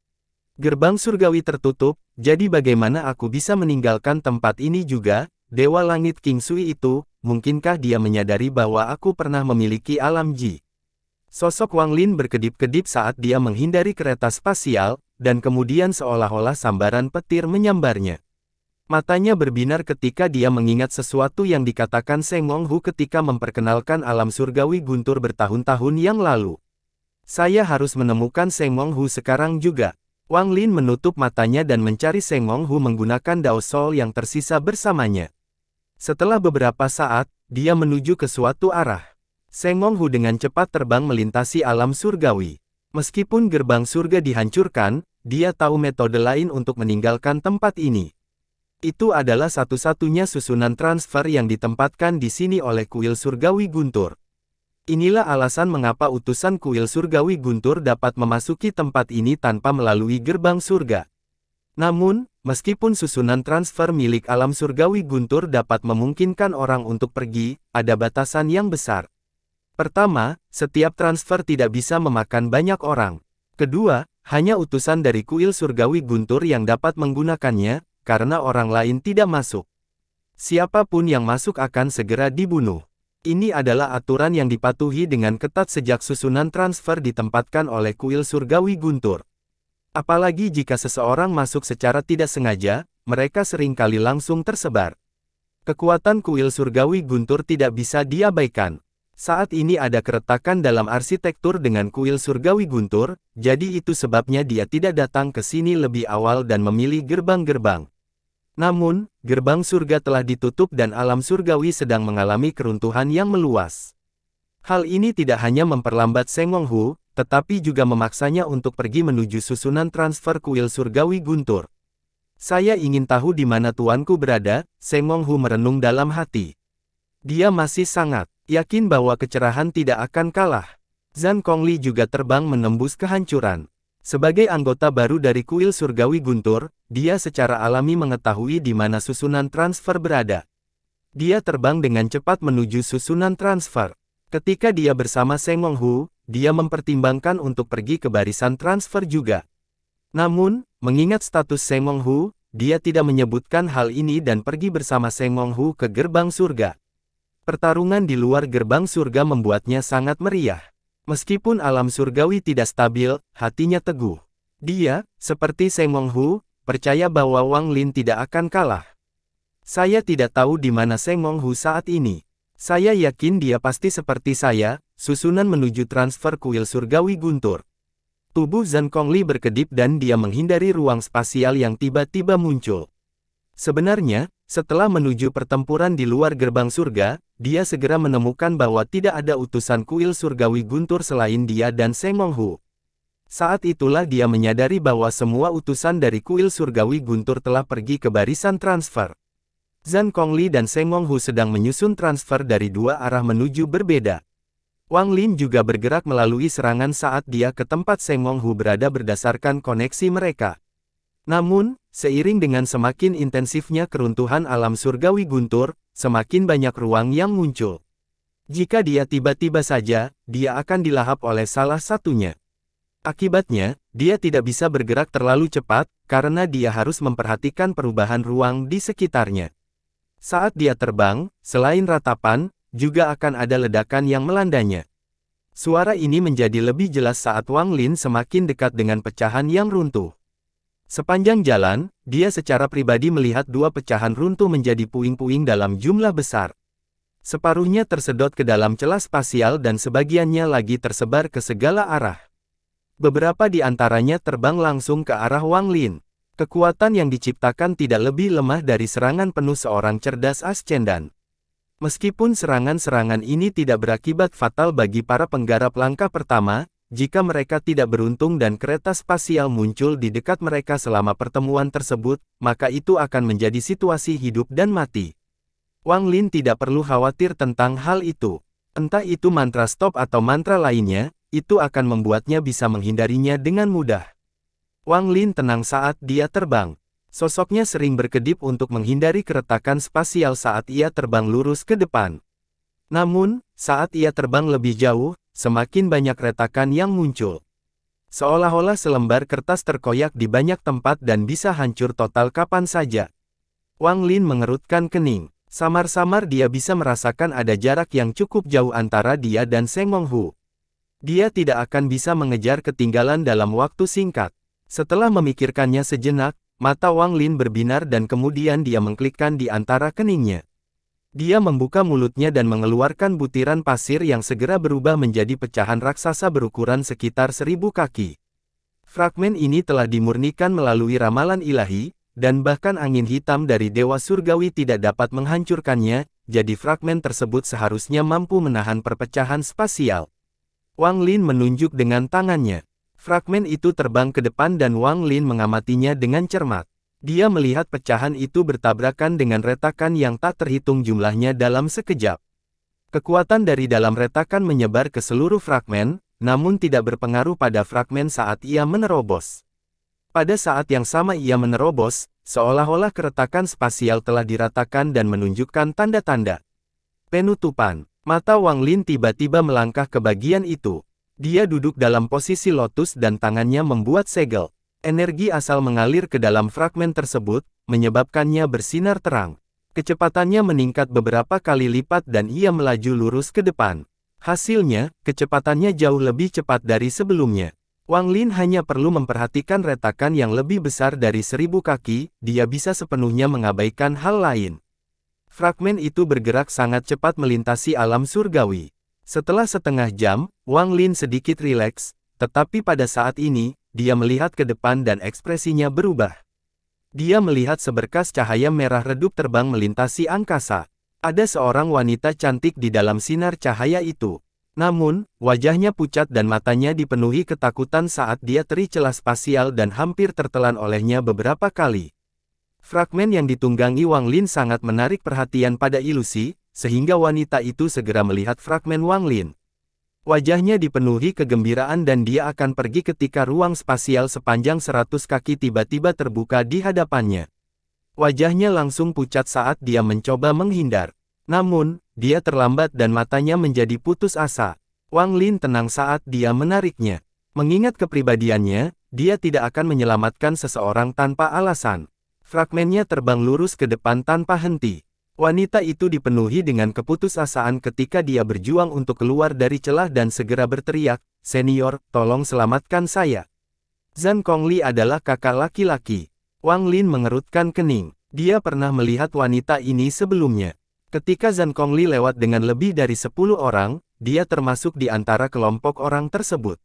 Gerbang surgawi tertutup, jadi bagaimana aku bisa meninggalkan tempat ini juga? Dewa Langit King Sui itu, mungkinkah dia menyadari bahwa aku pernah memiliki alam Ji? Sosok Wang Lin berkedip-kedip saat dia menghindari kereta spasial, dan kemudian seolah-olah sambaran petir menyambarnya. Matanya berbinar ketika dia mengingat sesuatu yang dikatakan Seng Wong Hu ketika memperkenalkan alam surgawi Guntur bertahun-tahun yang lalu. "Saya harus menemukan Seng Wong Hu sekarang juga." Wang Lin menutup matanya dan mencari Seng Wong Hu menggunakan Dao Soul yang tersisa bersamanya. Setelah beberapa saat, dia menuju ke suatu arah. Seng Wong Hu dengan cepat terbang melintasi alam surgawi. Meskipun gerbang surga dihancurkan, dia tahu metode lain untuk meninggalkan tempat ini. Itu adalah satu-satunya susunan transfer yang ditempatkan di sini oleh kuil surgawi Guntur. Inilah alasan mengapa utusan kuil surgawi Guntur dapat memasuki tempat ini tanpa melalui gerbang surga. Namun, meskipun susunan transfer milik alam surgawi Guntur dapat memungkinkan orang untuk pergi, ada batasan yang besar. Pertama, setiap transfer tidak bisa memakan banyak orang. Kedua, hanya utusan dari kuil surgawi Guntur yang dapat menggunakannya, karena orang lain tidak masuk. Siapapun yang masuk akan segera dibunuh. Ini adalah aturan yang dipatuhi dengan ketat sejak susunan transfer ditempatkan oleh kuil surgawi Guntur. Apalagi jika seseorang masuk secara tidak sengaja, mereka seringkali langsung tersebar. Kekuatan kuil surgawi Guntur tidak bisa diabaikan. Saat ini ada keretakan dalam arsitektur dengan kuil surgawi guntur, jadi itu sebabnya dia tidak datang ke sini lebih awal dan memilih gerbang-gerbang. Namun, gerbang surga telah ditutup dan alam surgawi sedang mengalami keruntuhan yang meluas. Hal ini tidak hanya memperlambat Seng Wonghu, tetapi juga memaksanya untuk pergi menuju susunan transfer kuil surgawi guntur. Saya ingin tahu di mana tuanku berada, Seng Wonghu merenung dalam hati. Dia masih sangat yakin bahwa kecerahan tidak akan kalah. Zhan Kongli juga terbang menembus kehancuran. Sebagai anggota baru dari kuil surgawi guntur, dia secara alami mengetahui di mana susunan transfer berada. Dia terbang dengan cepat menuju susunan transfer. Ketika dia bersama Seng Wonghu, dia mempertimbangkan untuk pergi ke barisan transfer juga. Namun, mengingat status Seng Wonghu, dia tidak menyebutkan hal ini dan pergi bersama Seng Wonghu ke gerbang surga. Pertarungan di luar gerbang surga membuatnya sangat meriah. Meskipun alam surgawi tidak stabil, hatinya teguh. Dia, seperti Seng Wonghu, percaya bahwa Wang Lin tidak akan kalah. Saya tidak tahu di mana Seng Wonghu saat ini. Saya yakin dia pasti seperti saya, susunan menuju transfer kuil surgawi guntur. Tubuh Zhan Kongli berkedip dan dia menghindari ruang spasial yang tiba-tiba muncul. Sebenarnya, setelah menuju pertempuran di luar gerbang surga, dia segera menemukan bahwa tidak ada utusan kuil surgawi guntur selain dia dan Seng Wonghu. Saat itulah dia menyadari bahwa semua utusan dari kuil surgawi guntur telah pergi ke barisan transfer. Zhan Kongli dan Seng Wonghu sedang menyusun transfer dari dua arah menuju berbeda. Wang Lin juga bergerak melalui serangan saat dia ke tempat Seng Wonghu berada berdasarkan koneksi mereka. Namun, seiring dengan semakin intensifnya keruntuhan alam surgawi guntur, semakin banyak ruang yang muncul. Jika dia tiba-tiba saja, dia akan dilahap oleh salah satunya. Akibatnya, dia tidak bisa bergerak terlalu cepat, karena dia harus memperhatikan perubahan ruang di sekitarnya. Saat dia terbang, selain ratapan, juga akan ada ledakan yang melandanya. Suara ini menjadi lebih jelas saat Wang Lin semakin dekat dengan pecahan yang runtuh. Sepanjang jalan, dia secara pribadi melihat dua pecahan runtuh menjadi puing-puing dalam jumlah besar. Separuhnya tersedot ke dalam celah spasial dan sebagiannya lagi tersebar ke segala arah. Beberapa di antaranya terbang langsung ke arah Wang Lin. Kekuatan yang diciptakan tidak lebih lemah dari serangan penuh seorang cerdas ascendan. Meskipun serangan-serangan ini tidak berakibat fatal bagi para penggarap langkah pertama, jika mereka tidak beruntung dan kereta spasial muncul di dekat mereka selama pertemuan tersebut, maka itu akan menjadi situasi hidup dan mati. Wang Lin tidak perlu khawatir tentang hal itu. Entah itu mantra stop atau mantra lainnya, itu akan membuatnya bisa menghindarinya dengan mudah. Wang Lin tenang saat dia terbang. Sosoknya sering berkedip untuk menghindari keretakan spasial saat ia terbang lurus ke depan. Namun, saat ia terbang lebih jauh, semakin banyak retakan yang muncul. Seolah-olah selembar kertas terkoyak di banyak tempat dan bisa hancur total kapan saja. Wang Lin mengerutkan kening. Samar-samar dia bisa merasakan ada jarak yang cukup jauh antara dia dan Seng Wonghu. Dia tidak akan bisa mengejar ketinggalan dalam waktu singkat. Setelah memikirkannya sejenak, mata Wang Lin berbinar dan kemudian dia mengklikkan di antara keningnya. Dia membuka mulutnya dan mengeluarkan butiran pasir yang segera berubah menjadi pecahan raksasa berukuran sekitar 1000 kaki. Fragmen ini telah dimurnikan melalui ramalan ilahi, dan bahkan angin hitam dari Dewa Surgawi tidak dapat menghancurkannya, jadi fragmen tersebut seharusnya mampu menahan perpecahan spasial. Wang Lin menunjuk dengan tangannya. Fragmen itu terbang ke depan dan Wang Lin mengamatinya dengan cermat. Dia melihat pecahan itu bertabrakan dengan retakan yang tak terhitung jumlahnya dalam sekejap. Kekuatan dari dalam retakan menyebar ke seluruh fragmen, namun tidak berpengaruh pada fragmen saat ia menerobos. Pada saat yang sama ia menerobos, seolah-olah keretakan spasial telah diratakan dan menunjukkan tanda-tanda penutupan. Mata Wang Lin tiba-tiba melangkah ke bagian itu. Dia duduk dalam posisi lotus dan tangannya membuat segel. Energi asal mengalir ke dalam fragmen tersebut, menyebabkannya bersinar terang. Kecepatannya meningkat beberapa kali lipat dan ia melaju lurus ke depan. Hasilnya, kecepatannya jauh lebih cepat dari sebelumnya. Wang Lin hanya perlu memperhatikan retakan yang lebih besar dari 1000 kaki, dia bisa sepenuhnya mengabaikan hal lain. Fragmen itu bergerak sangat cepat melintasi alam surgawi. Setelah setengah jam, Wang Lin sedikit rileks, tetapi pada saat ini, dia melihat ke depan dan ekspresinya berubah. Dia melihat seberkas cahaya merah redup terbang melintasi angkasa. Ada seorang wanita cantik di dalam sinar cahaya itu. Namun, wajahnya pucat dan matanya dipenuhi ketakutan saat dia teri celah spasial dan hampir tertelan olehnya beberapa kali. Fragmen yang ditunggangi Wang Lin sangat menarik perhatian pada ilusi, sehingga wanita itu segera melihat fragmen Wang Lin. Wajahnya dipenuhi kegembiraan dan dia akan pergi ketika ruang spasial sepanjang 100 kaki tiba-tiba terbuka di hadapannya. Wajahnya langsung pucat saat dia mencoba menghindar. Namun, dia terlambat dan matanya menjadi putus asa. Wang Lin tenang saat dia menariknya. Mengingat kepribadiannya, dia tidak akan menyelamatkan seseorang tanpa alasan. Fragmennya terbang lurus ke depan tanpa henti. Wanita itu dipenuhi dengan keputusasaan ketika dia berjuang untuk keluar dari celah dan segera berteriak, "Senior, tolong selamatkan saya." Zhan Kongli adalah kakak laki-laki. Wang Lin mengerutkan kening. Dia pernah melihat wanita ini sebelumnya. Ketika Zhan Kongli lewat dengan lebih dari 10 orang, dia termasuk di antara kelompok orang tersebut.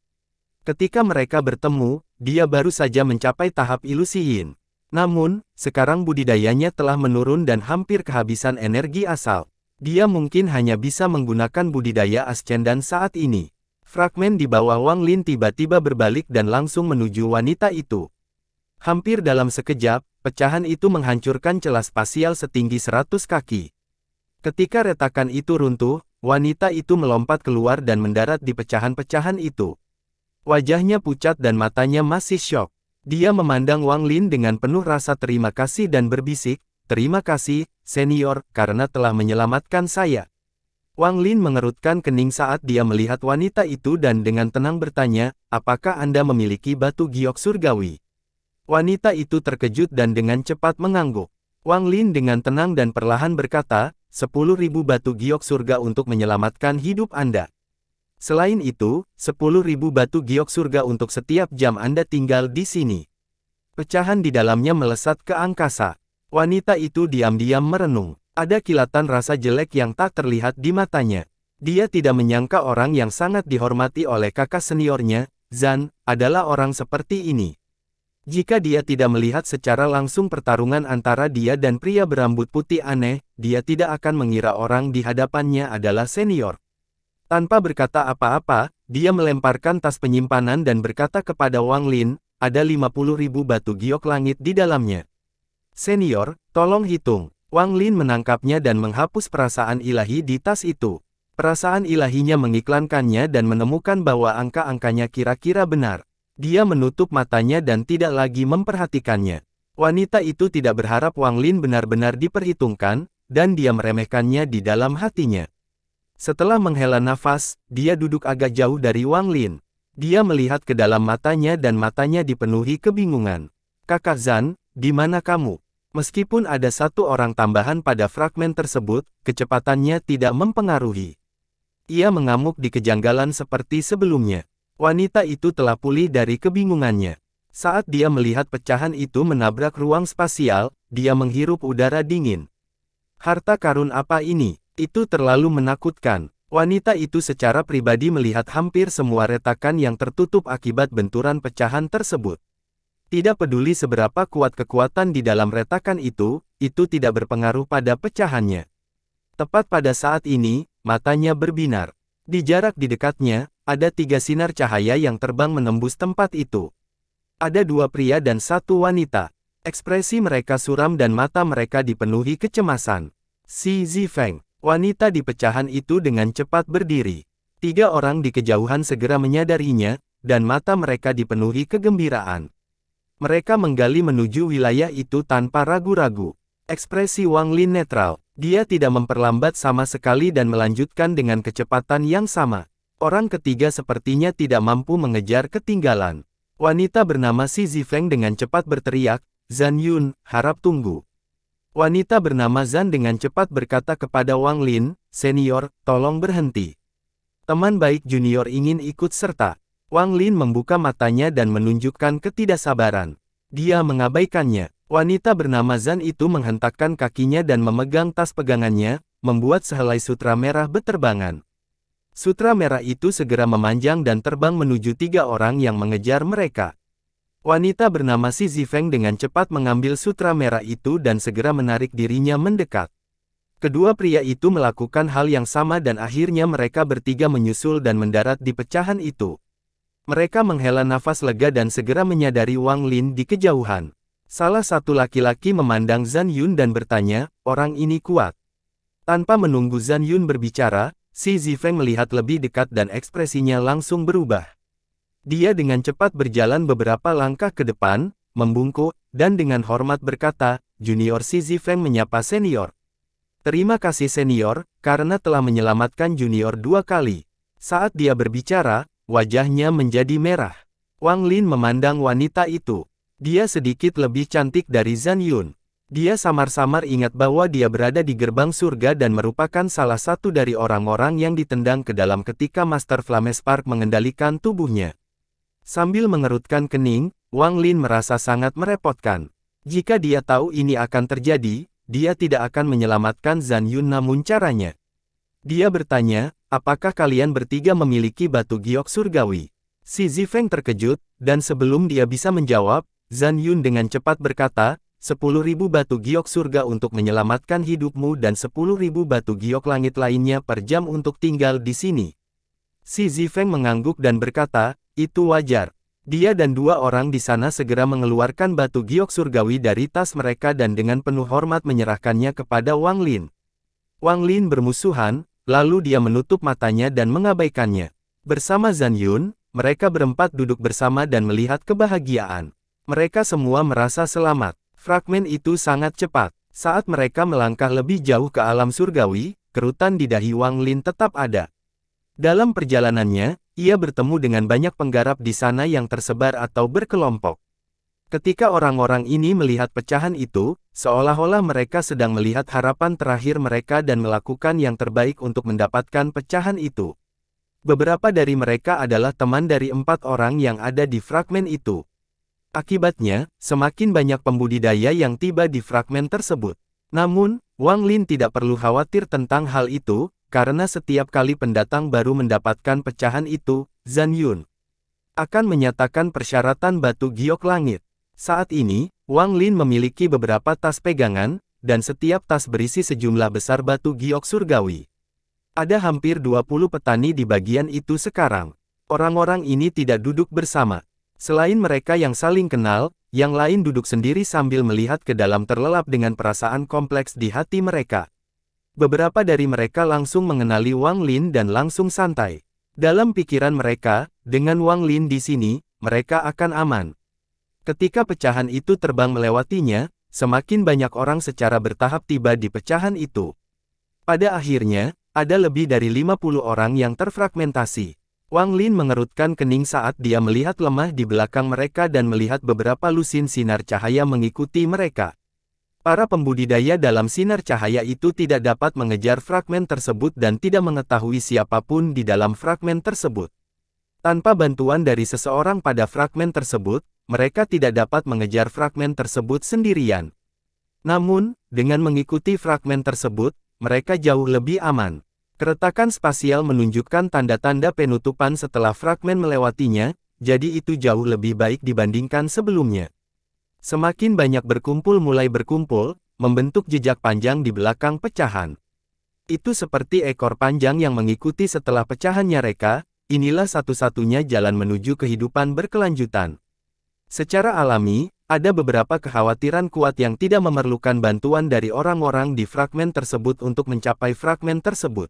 Ketika mereka bertemu, dia baru saja mencapai tahap ilusi yin. Namun, sekarang budidayanya telah menurun dan hampir kehabisan energi asal. Dia mungkin hanya bisa menggunakan budidaya ascendan saat ini. Fragmen di bawah Wang Lin tiba-tiba berbalik dan langsung menuju wanita itu. Hampir dalam sekejap, pecahan itu menghancurkan celah spasial setinggi 100 kaki. Ketika retakan itu runtuh, wanita itu melompat keluar dan mendarat di pecahan-pecahan itu. Wajahnya pucat dan matanya masih syok. Dia memandang Wang Lin dengan penuh rasa terima kasih dan berbisik, "Terima kasih, senior, karena telah menyelamatkan saya." Wang Lin mengerutkan kening saat dia melihat wanita itu dan dengan tenang bertanya, "Apakah Anda memiliki batu giok surgawi?" Wanita itu terkejut dan dengan cepat mengangguk. Wang Lin dengan tenang dan perlahan berkata, 10.000 batu giok surga untuk menyelamatkan hidup Anda. Selain itu, 10.000 batu giok surga untuk setiap jam Anda tinggal di sini. Pecahan di dalamnya melesat ke angkasa. Wanita itu diam-diam merenung. Ada kilatan rasa jelek yang tak terlihat di matanya. Dia tidak menyangka orang yang sangat dihormati oleh kakak seniornya, Zhan, adalah orang seperti ini. Jika dia tidak melihat secara langsung pertarungan antara dia dan pria berambut putih aneh, dia tidak akan mengira orang di hadapannya adalah senior. Tanpa berkata apa-apa, dia melemparkan tas penyimpanan dan berkata kepada Wang Lin, "Ada 50.000 batu giok langit di dalamnya. Senior, tolong hitung." Wang Lin menangkapnya dan menghapus perasaan ilahi di tas itu. Perasaan ilahinya mengiklankannya dan menemukan bahwa angka-angkanya kira-kira benar. Dia menutup matanya dan tidak lagi memperhatikannya. Wanita itu tidak berharap Wang Lin benar-benar diperhitungkan, dan dia meremehkannya di dalam hatinya. Setelah menghela nafas, dia duduk agak jauh dari Wang Lin. Dia melihat ke dalam matanya dan matanya dipenuhi kebingungan. "Kakak Zhan, di mana kamu?" Meskipun ada satu orang tambahan pada fragmen tersebut, kecepatannya tidak mempengaruhi. Ia mengamuk di kejanggalan seperti sebelumnya. Wanita itu telah pulih dari kebingungannya. Saat dia melihat pecahan itu menabrak ruang spasial, dia menghirup udara dingin. Harta karun apa ini? Itu terlalu menakutkan. Wanita itu secara pribadi melihat hampir semua retakan yang tertutup akibat benturan pecahan tersebut. Tidak peduli seberapa kuat kekuatan di dalam retakan itu tidak berpengaruh pada pecahannya. Tepat pada saat ini, matanya berbinar. Di jarak di dekatnya, ada 3 sinar cahaya yang terbang menembus tempat itu. Ada 2 pria dan 1 wanita. Ekspresi mereka suram dan mata mereka dipenuhi kecemasan. Si Zifeng, wanita di pecahan itu dengan cepat berdiri. 3 orang di kejauhan segera menyadarinya, dan mata mereka dipenuhi kegembiraan. Mereka menggali menuju wilayah itu tanpa ragu-ragu. Ekspresi Wang Lin netral. Dia tidak memperlambat sama sekali dan melanjutkan dengan kecepatan yang sama. Orang ketiga sepertinya tidak mampu mengejar ketinggalan. Wanita bernama Si Zifeng dengan cepat berteriak, "Zhan Yun, harap tunggu." Wanita bernama Zhan dengan cepat berkata kepada Wang Lin, "Senior, tolong berhenti." Teman baik junior ingin ikut serta. Wang Lin membuka matanya dan menunjukkan ketidaksabaran. Dia mengabaikannya. Wanita bernama Zhan itu menghentakkan kakinya dan memegang tas pegangannya, membuat sehelai sutra merah beterbangan. Sutra merah itu segera memanjang dan terbang menuju 3 orang yang mengejar mereka. Wanita bernama Si Zifeng dengan cepat mengambil sutra merah itu dan segera menarik dirinya mendekat. Kedua pria itu melakukan hal yang sama dan akhirnya mereka bertiga menyusul dan mendarat di pecahan itu. Mereka menghela nafas lega dan segera menyadari Wang Lin di kejauhan. Salah satu laki-laki memandang Zhan Yun dan bertanya, orang ini kuat. Tanpa menunggu Zhan Yun berbicara, Si Zifeng melihat lebih dekat dan ekspresinya langsung berubah. Dia dengan cepat berjalan beberapa langkah ke depan, membungkuk, dan dengan hormat berkata, Junior Si Zifeng menyapa senior. Terima kasih senior, karena telah menyelamatkan junior 2 kali. Saat dia berbicara, wajahnya menjadi merah. Wang Lin memandang wanita itu. Dia sedikit lebih cantik dari Zhan Yun. Dia samar-samar ingat bahwa dia berada di gerbang surga dan merupakan salah satu dari orang-orang yang ditendang ke dalam ketika Master Flamespark mengendalikan tubuhnya. Sambil mengerutkan kening, Wang Lin merasa sangat merepotkan. Jika dia tahu ini akan terjadi, dia tidak akan menyelamatkan Zhan Yun namun caranya. Dia bertanya, apakah kalian bertiga memiliki batu giok surgawi? Si Zifeng terkejut, dan sebelum dia bisa menjawab, Zhan Yun dengan cepat berkata, 10.000 batu giok surga untuk menyelamatkan hidupmu dan 10.000 batu giok langit lainnya per jam untuk tinggal di sini. Si Zifeng mengangguk dan berkata, itu wajar. Dia dan 2 orang di sana segera mengeluarkan batu giok surgawi dari tas mereka dan dengan penuh hormat menyerahkannya kepada Wang Lin. Wang Lin bermusuhan, lalu dia menutup matanya dan mengabaikannya. Bersama Zhan Yun, mereka berempat duduk bersama dan melihat kebahagiaan. Mereka semua merasa selamat. Fragmen itu sangat cepat. Saat mereka melangkah lebih jauh ke alam surgawi, kerutan di dahi Wang Lin tetap ada. Dalam perjalanannya, ia bertemu dengan banyak penggarap di sana yang tersebar atau berkelompok. Ketika orang-orang ini melihat pecahan itu, seolah-olah mereka sedang melihat harapan terakhir mereka dan melakukan yang terbaik untuk mendapatkan pecahan itu. Beberapa dari mereka adalah teman dari 4 orang yang ada di fragmen itu. Akibatnya, semakin banyak pembudidaya yang tiba di fragmen tersebut. Namun, Wang Lin tidak perlu khawatir tentang hal itu, karena setiap kali pendatang baru mendapatkan pecahan itu, Zhan Yun akan menyatakan persyaratan batu giok langit. Saat ini, Wang Lin memiliki beberapa tas pegangan, dan setiap tas berisi sejumlah besar batu giok surgawi. Ada hampir 20 petani di bagian itu sekarang. Orang-orang ini tidak duduk bersama. Selain mereka yang saling kenal, yang lain duduk sendiri sambil melihat ke dalam terlelap dengan perasaan kompleks di hati mereka. Beberapa dari mereka langsung mengenali Wang Lin dan langsung santai. Dalam pikiran mereka, dengan Wang Lin di sini, mereka akan aman. Ketika pecahan itu terbang melewatinya, semakin banyak orang secara bertahap tiba di pecahan itu. Pada akhirnya, ada lebih dari 50 orang yang terfragmentasi. Wang Lin mengerutkan kening saat dia melihat lemah di belakang mereka dan melihat beberapa lusin sinar cahaya mengikuti mereka. Para pembudidaya dalam sinar cahaya itu tidak dapat mengejar fragmen tersebut dan tidak mengetahui siapapun di dalam fragmen tersebut. Tanpa bantuan dari seseorang pada fragmen tersebut, mereka tidak dapat mengejar fragmen tersebut sendirian. Namun, dengan mengikuti fragmen tersebut, mereka jauh lebih aman. Keretakan spasial menunjukkan tanda-tanda penutupan setelah fragmen melewatinya, jadi itu jauh lebih baik dibandingkan sebelumnya. Semakin banyak mulai berkumpul, membentuk jejak panjang di belakang pecahan. Itu seperti ekor panjang yang mengikuti setelah pecahannya reka, inilah satu-satunya jalan menuju kehidupan berkelanjutan. Secara alami, ada beberapa kekhawatiran kuat yang tidak memerlukan bantuan dari orang-orang di fragmen tersebut untuk mencapai fragmen tersebut.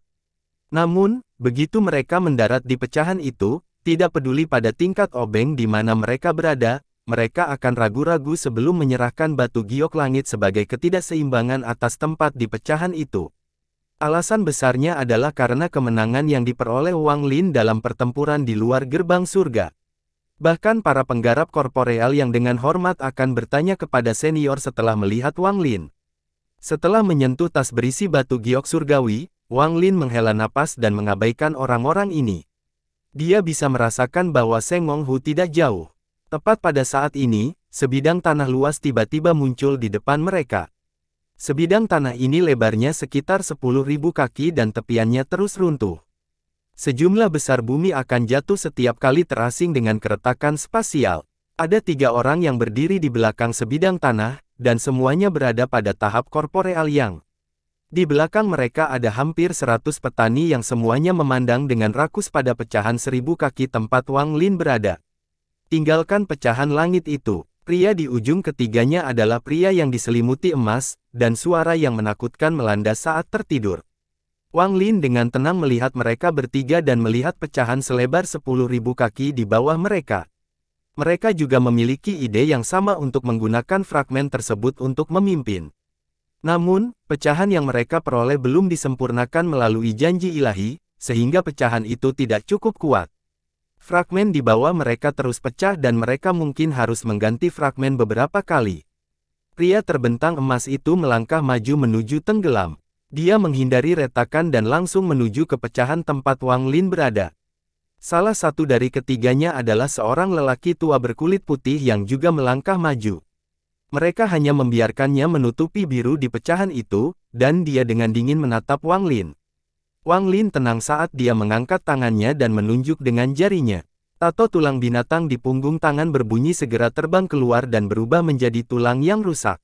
Namun, begitu mereka mendarat di pecahan itu, tidak peduli pada tingkat obeng di mana mereka berada, mereka akan ragu-ragu sebelum menyerahkan batu giok langit sebagai ketidakseimbangan atas tempat di pecahan itu. Alasan besarnya adalah karena kemenangan yang diperoleh Wang Lin dalam pertempuran di luar gerbang surga. Bahkan para penggarap korporeal yang dengan hormat akan bertanya kepada senior setelah melihat Wang Lin. Setelah menyentuh tas berisi batu giok surgawi, Wang Lin menghela napas dan mengabaikan orang-orang ini. Dia bisa merasakan bahwa Seng Monghu tidak jauh. Tepat pada saat ini, sebidang tanah luas tiba-tiba muncul di depan mereka. Sebidang tanah ini lebarnya sekitar 10.000 kaki dan tepiannya terus runtuh. Sejumlah besar bumi akan jatuh setiap kali terasing dengan keretakan spasial. Ada 3 orang yang berdiri di belakang sebidang tanah, dan semuanya berada pada tahap korporeal yang. Di belakang mereka ada hampir 100 petani yang semuanya memandang dengan rakus pada pecahan 1000 kaki tempat Wang Lin berada. Tinggalkan pecahan langit itu. Pria di ujung ketiganya adalah pria yang diselimuti emas, dan suara yang menakutkan melanda saat tertidur. Wang Lin dengan tenang melihat mereka bertiga dan melihat pecahan selebar 10.000 kaki di bawah mereka. Mereka juga memiliki ide yang sama untuk menggunakan fragmen tersebut untuk memimpin. Namun, pecahan yang mereka peroleh belum disempurnakan melalui janji ilahi, sehingga pecahan itu tidak cukup kuat. Fragmen di bawah mereka terus pecah dan mereka mungkin harus mengganti fragmen beberapa kali. Pria terbentang emas itu melangkah maju menuju tenggelam. Dia menghindari retakan dan langsung menuju ke pecahan tempat Wang Lin berada. Salah satu dari ketiganya adalah seorang lelaki tua berkulit putih yang juga melangkah maju. Mereka hanya membiarkannya menutupi biru di pecahan itu, dan dia dengan dingin menatap Wang Lin. Wang Lin tenang saat dia mengangkat tangannya dan menunjuk dengan jarinya. Tato tulang binatang di punggung tangan berbunyi segera terbang keluar dan berubah menjadi tulang yang rusak.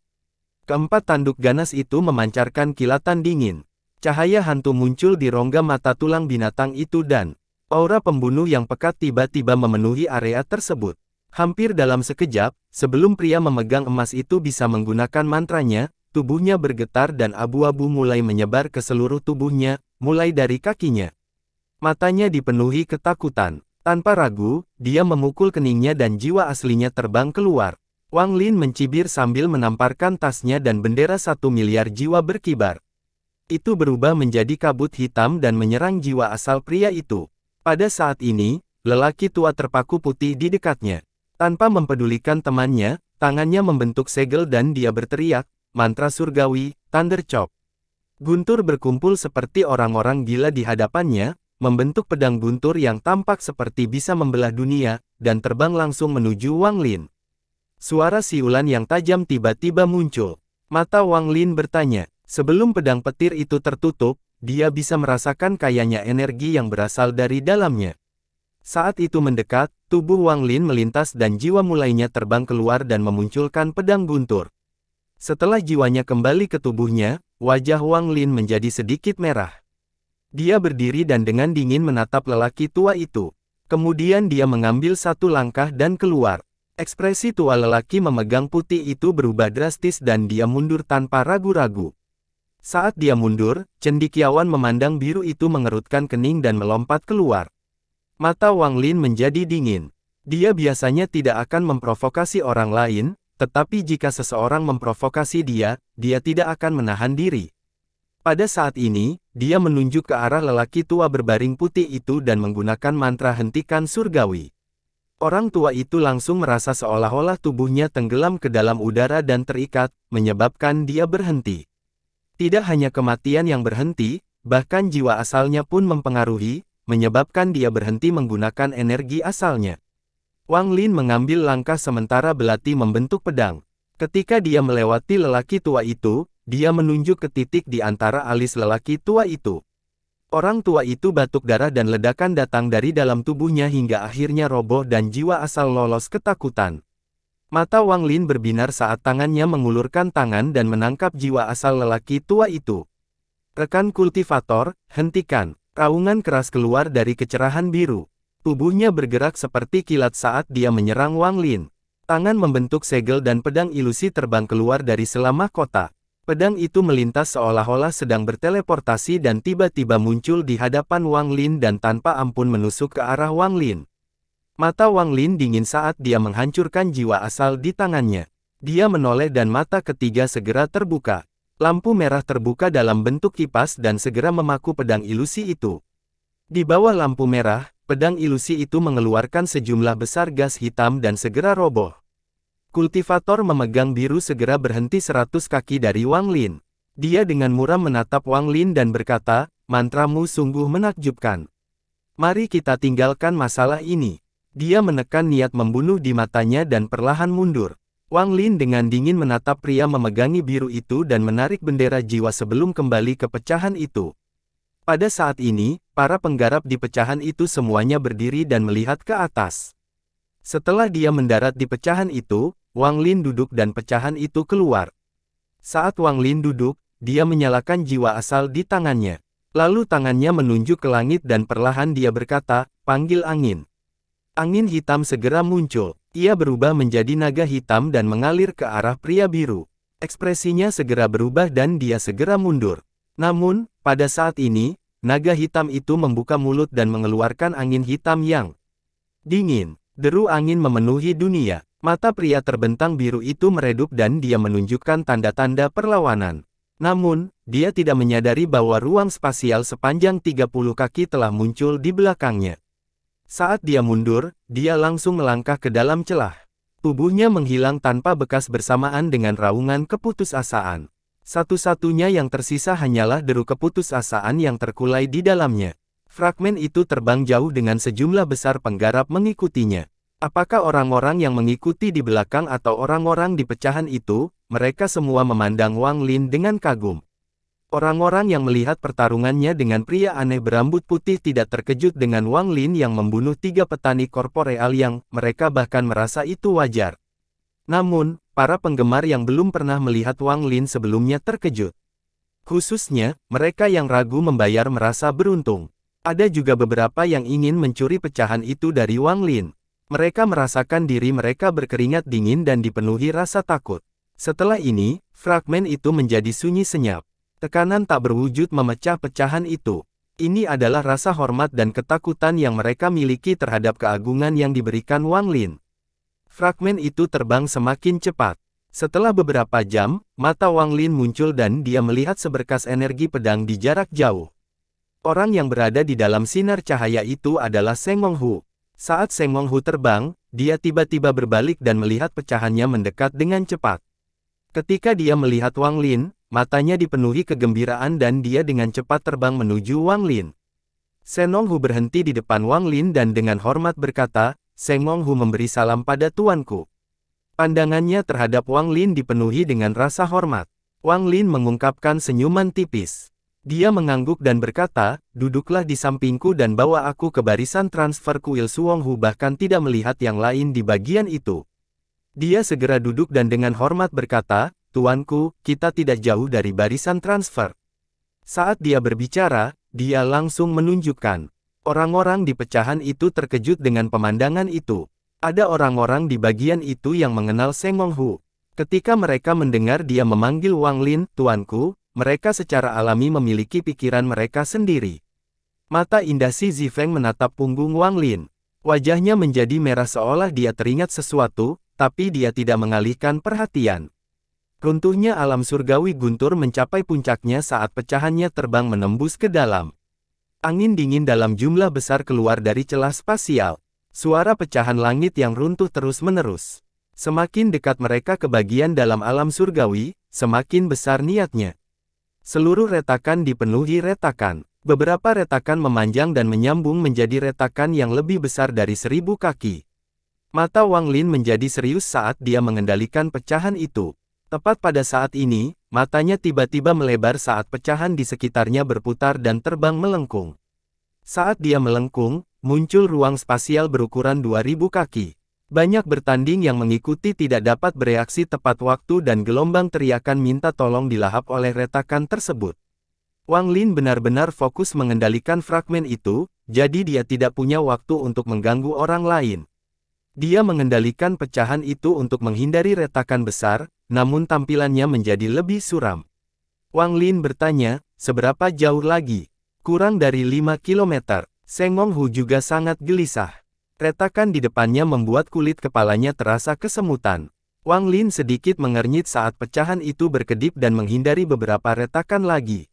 Keempat tanduk ganas itu memancarkan kilatan dingin. Cahaya hantu muncul di rongga mata tulang binatang itu dan aura pembunuh yang pekat tiba-tiba memenuhi area tersebut. Hampir dalam sekejap, sebelum pria memegang emas itu bisa menggunakan mantranya, tubuhnya bergetar dan abu-abu mulai menyebar ke seluruh tubuhnya, mulai dari kakinya. Matanya dipenuhi ketakutan. Tanpa ragu, dia memukul keningnya dan jiwa aslinya terbang keluar. Wang Lin mencibir sambil menamparkan tasnya dan bendera 1 miliar jiwa berkibar. Itu berubah menjadi kabut hitam dan menyerang jiwa asal pria itu. Pada saat ini, lelaki tua terpaku putih di dekatnya. Tanpa mempedulikan temannya, tangannya membentuk segel dan dia berteriak, mantra surgawi, Thunder Chop. Guntur berkumpul seperti orang-orang gila di hadapannya, membentuk pedang guntur yang tampak seperti bisa membelah dunia, dan terbang langsung menuju Wang Lin. Suara siulan yang tajam tiba-tiba muncul. Mata Wang Lin bertanya. Sebelum pedang petir itu tertutup, dia bisa merasakan kayanya energi yang berasal dari dalamnya. Saat itu mendekat, tubuh Wang Lin melintas dan jiwa mulainya terbang keluar dan memunculkan pedang guntur. Setelah jiwanya kembali ke tubuhnya, wajah Wang Lin menjadi sedikit merah. Dia berdiri dan dengan dingin menatap lelaki tua itu. Kemudian dia mengambil satu langkah dan keluar. Ekspresi tua lelaki memegang putih itu berubah drastis dan dia mundur tanpa ragu-ragu. Saat dia mundur, cendekiawan memandang biru itu mengerutkan kening dan melompat keluar. Mata Wang Lin menjadi dingin. Dia biasanya tidak akan memprovokasi orang lain, tetapi jika seseorang memprovokasi dia, dia tidak akan menahan diri. Pada saat ini, dia menunjuk ke arah lelaki tua berbaring putih itu dan menggunakan mantra hentikan surgawi. Orang tua itu langsung merasa seolah-olah tubuhnya tenggelam ke dalam udara dan terikat, menyebabkan dia berhenti. Tidak hanya kematian yang berhenti, bahkan jiwa asalnya pun mempengaruhi, menyebabkan dia berhenti menggunakan energi asalnya. Wang Lin mengambil langkah sementara belati membentuk pedang. Ketika dia melewati lelaki tua itu, dia menunjuk ke titik di antara alis lelaki tua itu. Orang tua itu batuk darah dan ledakan datang dari dalam tubuhnya hingga akhirnya roboh dan jiwa asal lolos ketakutan. Mata Wang Lin berbinar saat tangannya mengulurkan tangan dan menangkap jiwa asal lelaki tua itu. Rekan kultivator, hentikan. Raungan keras keluar dari kecerahan biru. Tubuhnya bergerak seperti kilat saat dia menyerang Wang Lin. Tangan membentuk segel dan pedang ilusi terbang keluar dari sela mahkota. Pedang itu melintas seolah-olah sedang berteleportasi dan tiba-tiba muncul di hadapan Wang Lin dan tanpa ampun menusuk ke arah Wang Lin. Mata Wang Lin dingin saat dia menghancurkan jiwa asal di tangannya. Dia menoleh dan mata ketiga segera terbuka. Lampu merah terbuka dalam bentuk kipas dan segera memaku pedang ilusi itu. Di bawah lampu merah, pedang ilusi itu mengeluarkan sejumlah besar gas hitam dan segera roboh. Kultivator memegang biru segera berhenti 100 kaki dari Wang Lin. Dia dengan muram menatap Wang Lin dan berkata, mantramu sungguh menakjubkan. Mari kita tinggalkan masalah ini. Dia menekan niat membunuh di matanya dan perlahan mundur. Wang Lin dengan dingin menatap pria memegangi biru itu dan menarik bendera jiwa sebelum kembali ke pecahan itu. Pada saat ini, para penggarap di pecahan itu semuanya berdiri dan melihat ke atas. Setelah dia mendarat di pecahan itu, Wang Lin duduk dan pecahan itu keluar. Saat Wang Lin duduk, dia menyalakan jiwa asal di tangannya. Lalu tangannya menunjuk ke langit dan perlahan dia berkata, "Panggil angin." Angin hitam segera muncul. Ia berubah menjadi naga hitam dan mengalir ke arah pria biru. Ekspresinya segera berubah dan dia segera mundur. Namun, pada saat ini, naga hitam itu membuka mulut dan mengeluarkan angin hitam yang dingin. Deru angin memenuhi dunia. Mata pria terbentang biru itu meredup dan dia menunjukkan tanda-tanda perlawanan. Namun, dia tidak menyadari bahwa ruang spasial sepanjang 30 kaki telah muncul di belakangnya. Saat dia mundur, dia langsung melangkah ke dalam celah. Tubuhnya menghilang tanpa bekas bersamaan dengan raungan keputusasaan. Satu-satunya yang tersisa hanyalah deru keputusasaan yang terkulai di dalamnya. Fragmen itu terbang jauh dengan sejumlah besar penggarap mengikutinya. Apakah orang-orang yang mengikuti di belakang atau orang-orang di pecahan itu, mereka semua memandang Wang Lin dengan kagum. Orang-orang yang melihat pertarungannya dengan pria aneh berambut putih tidak terkejut dengan Wang Lin yang membunuh 3 petani korporeal yang mereka bahkan merasa itu wajar. Namun, para penggemar yang belum pernah melihat Wang Lin sebelumnya terkejut. Khususnya, mereka yang ragu membayar merasa beruntung. Ada juga beberapa yang ingin mencuri pecahan itu dari Wang Lin. Mereka merasakan diri mereka berkeringat dingin dan dipenuhi rasa takut. Setelah ini, fragmen itu menjadi sunyi senyap. Tekanan tak berwujud memecah pecahan itu. Ini adalah rasa hormat dan ketakutan yang mereka miliki terhadap keagungan yang diberikan Wang Lin. Fragmen itu terbang semakin cepat. Setelah beberapa jam, mata Wang Lin muncul dan dia melihat seberkas energi pedang di jarak jauh. Orang yang berada di dalam sinar cahaya itu adalah Seng Menghu. Saat Seng Menghu terbang, dia tiba-tiba berbalik dan melihat pecahannya mendekat dengan cepat. Ketika dia melihat Wang Lin, matanya dipenuhi kegembiraan dan dia dengan cepat terbang menuju Wang Lin. Seng Menghu berhenti di depan Wang Lin dan dengan hormat berkata, "Seng Menghu memberi salam pada tuanku." Pandangannya terhadap Wang Lin dipenuhi dengan rasa hormat. Wang Lin mengungkapkan senyuman tipis. Dia mengangguk dan berkata, "Duduklah di sampingku dan bawa aku ke barisan transfer kuil Suonghu." Bahkan tidak melihat yang lain di bagian itu. Dia segera duduk dan dengan hormat berkata, "Tuanku, kita tidak jauh dari barisan transfer." Saat dia berbicara, dia langsung menunjukkan. Orang-orang di pecahan itu terkejut dengan pemandangan itu. Ada orang-orang di bagian itu yang mengenal Seng Menghu. Ketika mereka mendengar dia memanggil Wang Lin, "Tuanku," mereka secara alami memiliki pikiran mereka sendiri. Mata indah Si Zifeng menatap punggung Wang Lin. Wajahnya menjadi merah seolah dia teringat sesuatu, tapi dia tidak mengalihkan perhatian. Runtuhnya alam surgawi guntur mencapai puncaknya saat pecahannya terbang menembus ke dalam. Angin dingin dalam jumlah besar keluar dari celah spasial. Suara pecahan langit yang runtuh terus-menerus. Semakin dekat mereka ke bagian dalam alam surgawi, semakin besar niatnya. Seluruh retakan dipenuhi retakan. Beberapa retakan memanjang dan menyambung menjadi retakan yang lebih besar dari 1000 kaki. Mata Wang Lin menjadi serius saat dia mengendalikan pecahan itu. Tepat pada saat ini, matanya tiba-tiba melebar saat pecahan di sekitarnya berputar dan terbang melengkung. Saat dia melengkung, muncul ruang spasial berukuran 2000 kaki. Banyak bertanding yang mengikuti tidak dapat bereaksi tepat waktu dan gelombang teriakan minta tolong dilahap oleh retakan tersebut. Wang Lin benar-benar fokus mengendalikan fragmen itu, jadi dia tidak punya waktu untuk mengganggu orang lain. Dia mengendalikan pecahan itu untuk menghindari retakan besar, namun tampilannya menjadi lebih suram. Wang Lin bertanya, "Seberapa jauh lagi?" "Kurang dari 5 kilometer. Seng Menghu juga sangat gelisah. Retakan di depannya membuat kulit kepalanya terasa kesemutan. Wang Lin sedikit mengernyit saat pecahan itu berkedip dan menghindari beberapa retakan lagi.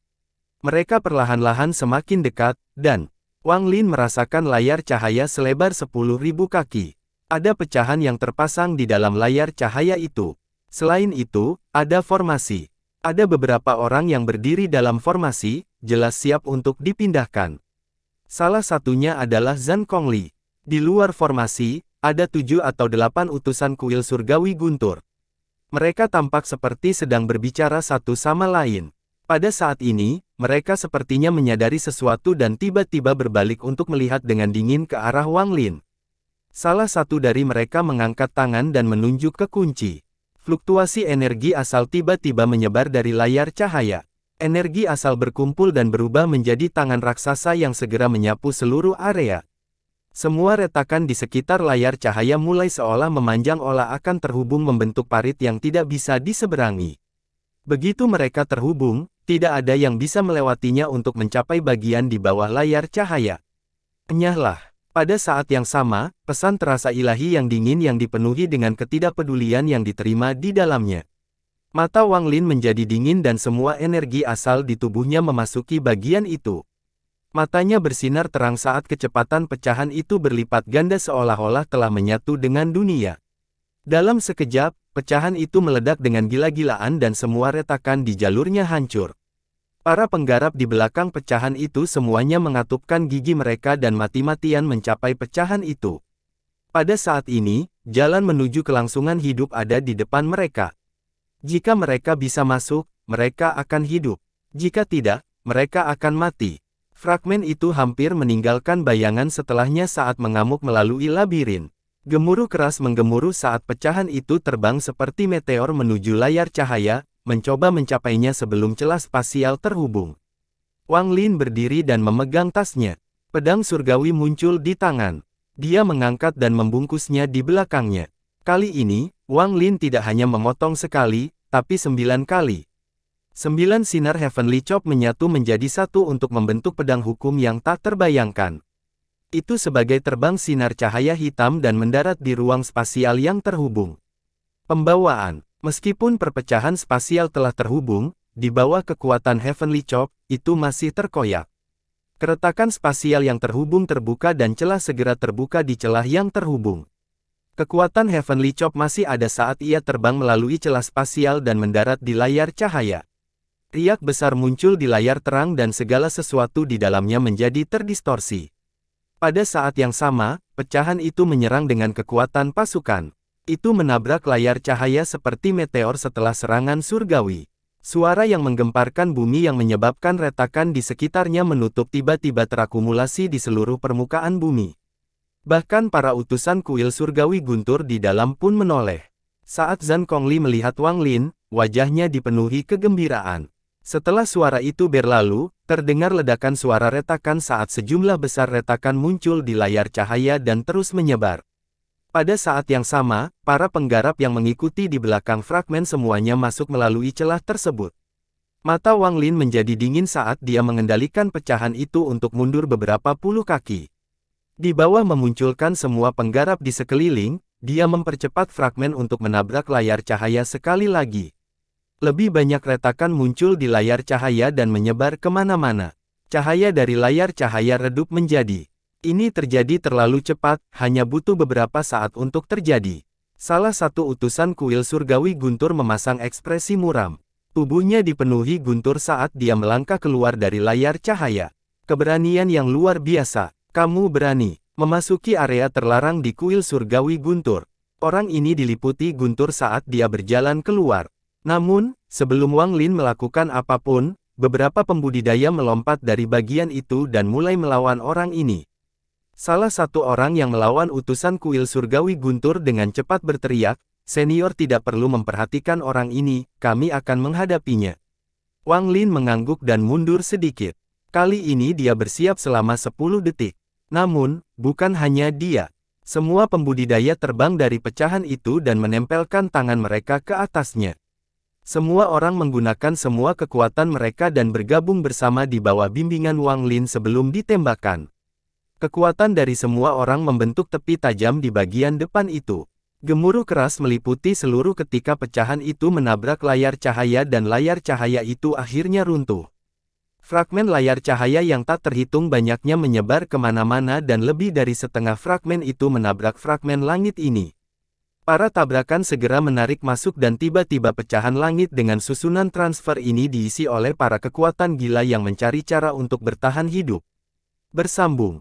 Mereka perlahan-lahan semakin dekat, dan Wang Lin merasakan layar cahaya selebar 10.000 kaki. Ada pecahan yang terpasang di dalam layar cahaya itu. Selain itu, ada formasi. Ada beberapa orang yang berdiri dalam formasi, jelas siap untuk dipindahkan. Salah satunya adalah Zhang Kongli. Di luar formasi, ada 7 atau 8 utusan kuil surgawi guntur. Mereka tampak seperti sedang berbicara satu sama lain. Pada saat ini, mereka sepertinya menyadari sesuatu dan tiba-tiba berbalik untuk melihat dengan dingin ke arah Wang Lin. Salah satu dari mereka mengangkat tangan dan menunjuk ke kunci. Fluktuasi energi asal tiba-tiba menyebar dari layar cahaya. Energi asal berkumpul dan berubah menjadi tangan raksasa yang segera menyapu seluruh area. Semua retakan di sekitar layar cahaya mulai seolah memanjang olah akan terhubung membentuk parit yang tidak bisa diseberangi. Begitu mereka terhubung, tidak ada yang bisa melewatinya untuk mencapai bagian di bawah layar cahaya. Enyahlah. Pada saat yang sama, pesan terasa ilahi yang dingin yang dipenuhi dengan ketidakpedulian yang diterima di dalamnya. Mata Wang Lin menjadi dingin dan semua energi asal di tubuhnya memasuki bagian itu. Matanya bersinar terang saat kecepatan pecahan itu berlipat ganda seolah-olah telah menyatu dengan dunia. Dalam sekejap, pecahan itu meledak dengan gila-gilaan dan semua retakan di jalurnya hancur. Para penggarap di belakang pecahan itu semuanya mengatupkan gigi mereka dan mati-matian mencapai pecahan itu. Pada saat ini, jalan menuju kelangsungan hidup ada di depan mereka. Jika mereka bisa masuk, mereka akan hidup. Jika tidak, mereka akan mati. Fragmen itu hampir meninggalkan bayangan setelahnya saat mengamuk melalui labirin. Gemuruh keras menggemuruh saat pecahan itu terbang seperti meteor menuju layar cahaya, mencoba mencapainya sebelum celah spasial terhubung. Wang Lin berdiri dan memegang tasnya. Pedang surgawi muncul di tangan. Dia mengangkat dan membungkusnya di belakangnya. Kali ini, Wang Lin tidak hanya memotong sekali, tapi 9 kali. 9 sinar Heavenly Chop menyatu menjadi satu untuk membentuk pedang hukum yang tak terbayangkan. Itu sebagai terbang sinar cahaya hitam dan mendarat di ruang spasial yang terhubung. Pembawaan. Meskipun perpecahan spasial telah terhubung, di bawah kekuatan Heavenly Chop, itu masih terkoyak. Keretakan spasial yang terhubung terbuka dan celah segera terbuka di celah yang terhubung. Kekuatan Heavenly Chop masih ada saat ia terbang melalui celah spasial dan mendarat di layar cahaya. Riak besar muncul di layar terang dan segala sesuatu di dalamnya menjadi terdistorsi. Pada saat yang sama, pecahan itu menyerang dengan kekuatan pasukan. Itu menabrak layar cahaya seperti meteor setelah serangan surgawi. Suara yang menggemparkan bumi yang menyebabkan retakan di sekitarnya menutup tiba-tiba terakumulasi di seluruh permukaan bumi. Bahkan para utusan kuil surgawi guntur di dalam pun menoleh. Saat Zhang Kongli melihat Wang Lin, wajahnya dipenuhi kegembiraan. Setelah suara itu berlalu, terdengar ledakan suara retakan saat sejumlah besar retakan muncul di layar cahaya dan terus menyebar. Pada saat yang sama, para penggarap yang mengikuti di belakang fragmen semuanya masuk melalui celah tersebut. Mata Wang Lin menjadi dingin saat dia mengendalikan pecahan itu untuk mundur beberapa puluh kaki. Di bawah memunculkan semua penggarap di sekeliling, dia mempercepat fragmen untuk menabrak layar cahaya sekali lagi. Lebih banyak retakan muncul di layar cahaya dan menyebar kemana-mana. Cahaya dari layar cahaya redup menjadi. Ini terjadi terlalu cepat, hanya butuh beberapa saat untuk terjadi. Salah satu utusan kuil surgawi guntur memasang ekspresi muram. Tubuhnya dipenuhi guntur saat dia melangkah keluar dari layar cahaya. Keberanian yang luar biasa. Kamu berani memasuki area terlarang di kuil surgawi guntur. Orang ini diliputi guntur saat dia berjalan keluar. Namun, sebelum Wang Lin melakukan apapun, beberapa pembudidaya melompat dari bagian itu dan mulai melawan orang ini. Salah satu orang yang melawan utusan kuil surgawi guntur dengan cepat berteriak, "Senior tidak perlu memperhatikan orang ini, kami akan menghadapinya." Wang Lin mengangguk dan mundur sedikit. Kali ini dia bersiap selama 10 detik. Namun, bukan hanya dia. Semua pembudidaya terbang dari pecahan itu dan menempelkan tangan mereka ke atasnya. Semua orang menggunakan semua kekuatan mereka dan bergabung bersama di bawah bimbingan Wang Lin sebelum ditembakkan. Kekuatan dari semua orang membentuk tepi tajam di bagian depan itu. Gemuruh keras meliputi seluruh ketika pecahan itu menabrak layar cahaya dan layar cahaya itu akhirnya runtuh. Fragmen layar cahaya yang tak terhitung banyaknya menyebar kemana-mana dan lebih dari setengah fragmen itu menabrak fragmen langit ini. Para tabrakan segera menarik masuk dan tiba-tiba pecahan langit dengan susunan transfer ini diisi oleh para kekuatan gila yang mencari cara untuk bertahan hidup. Bersambung.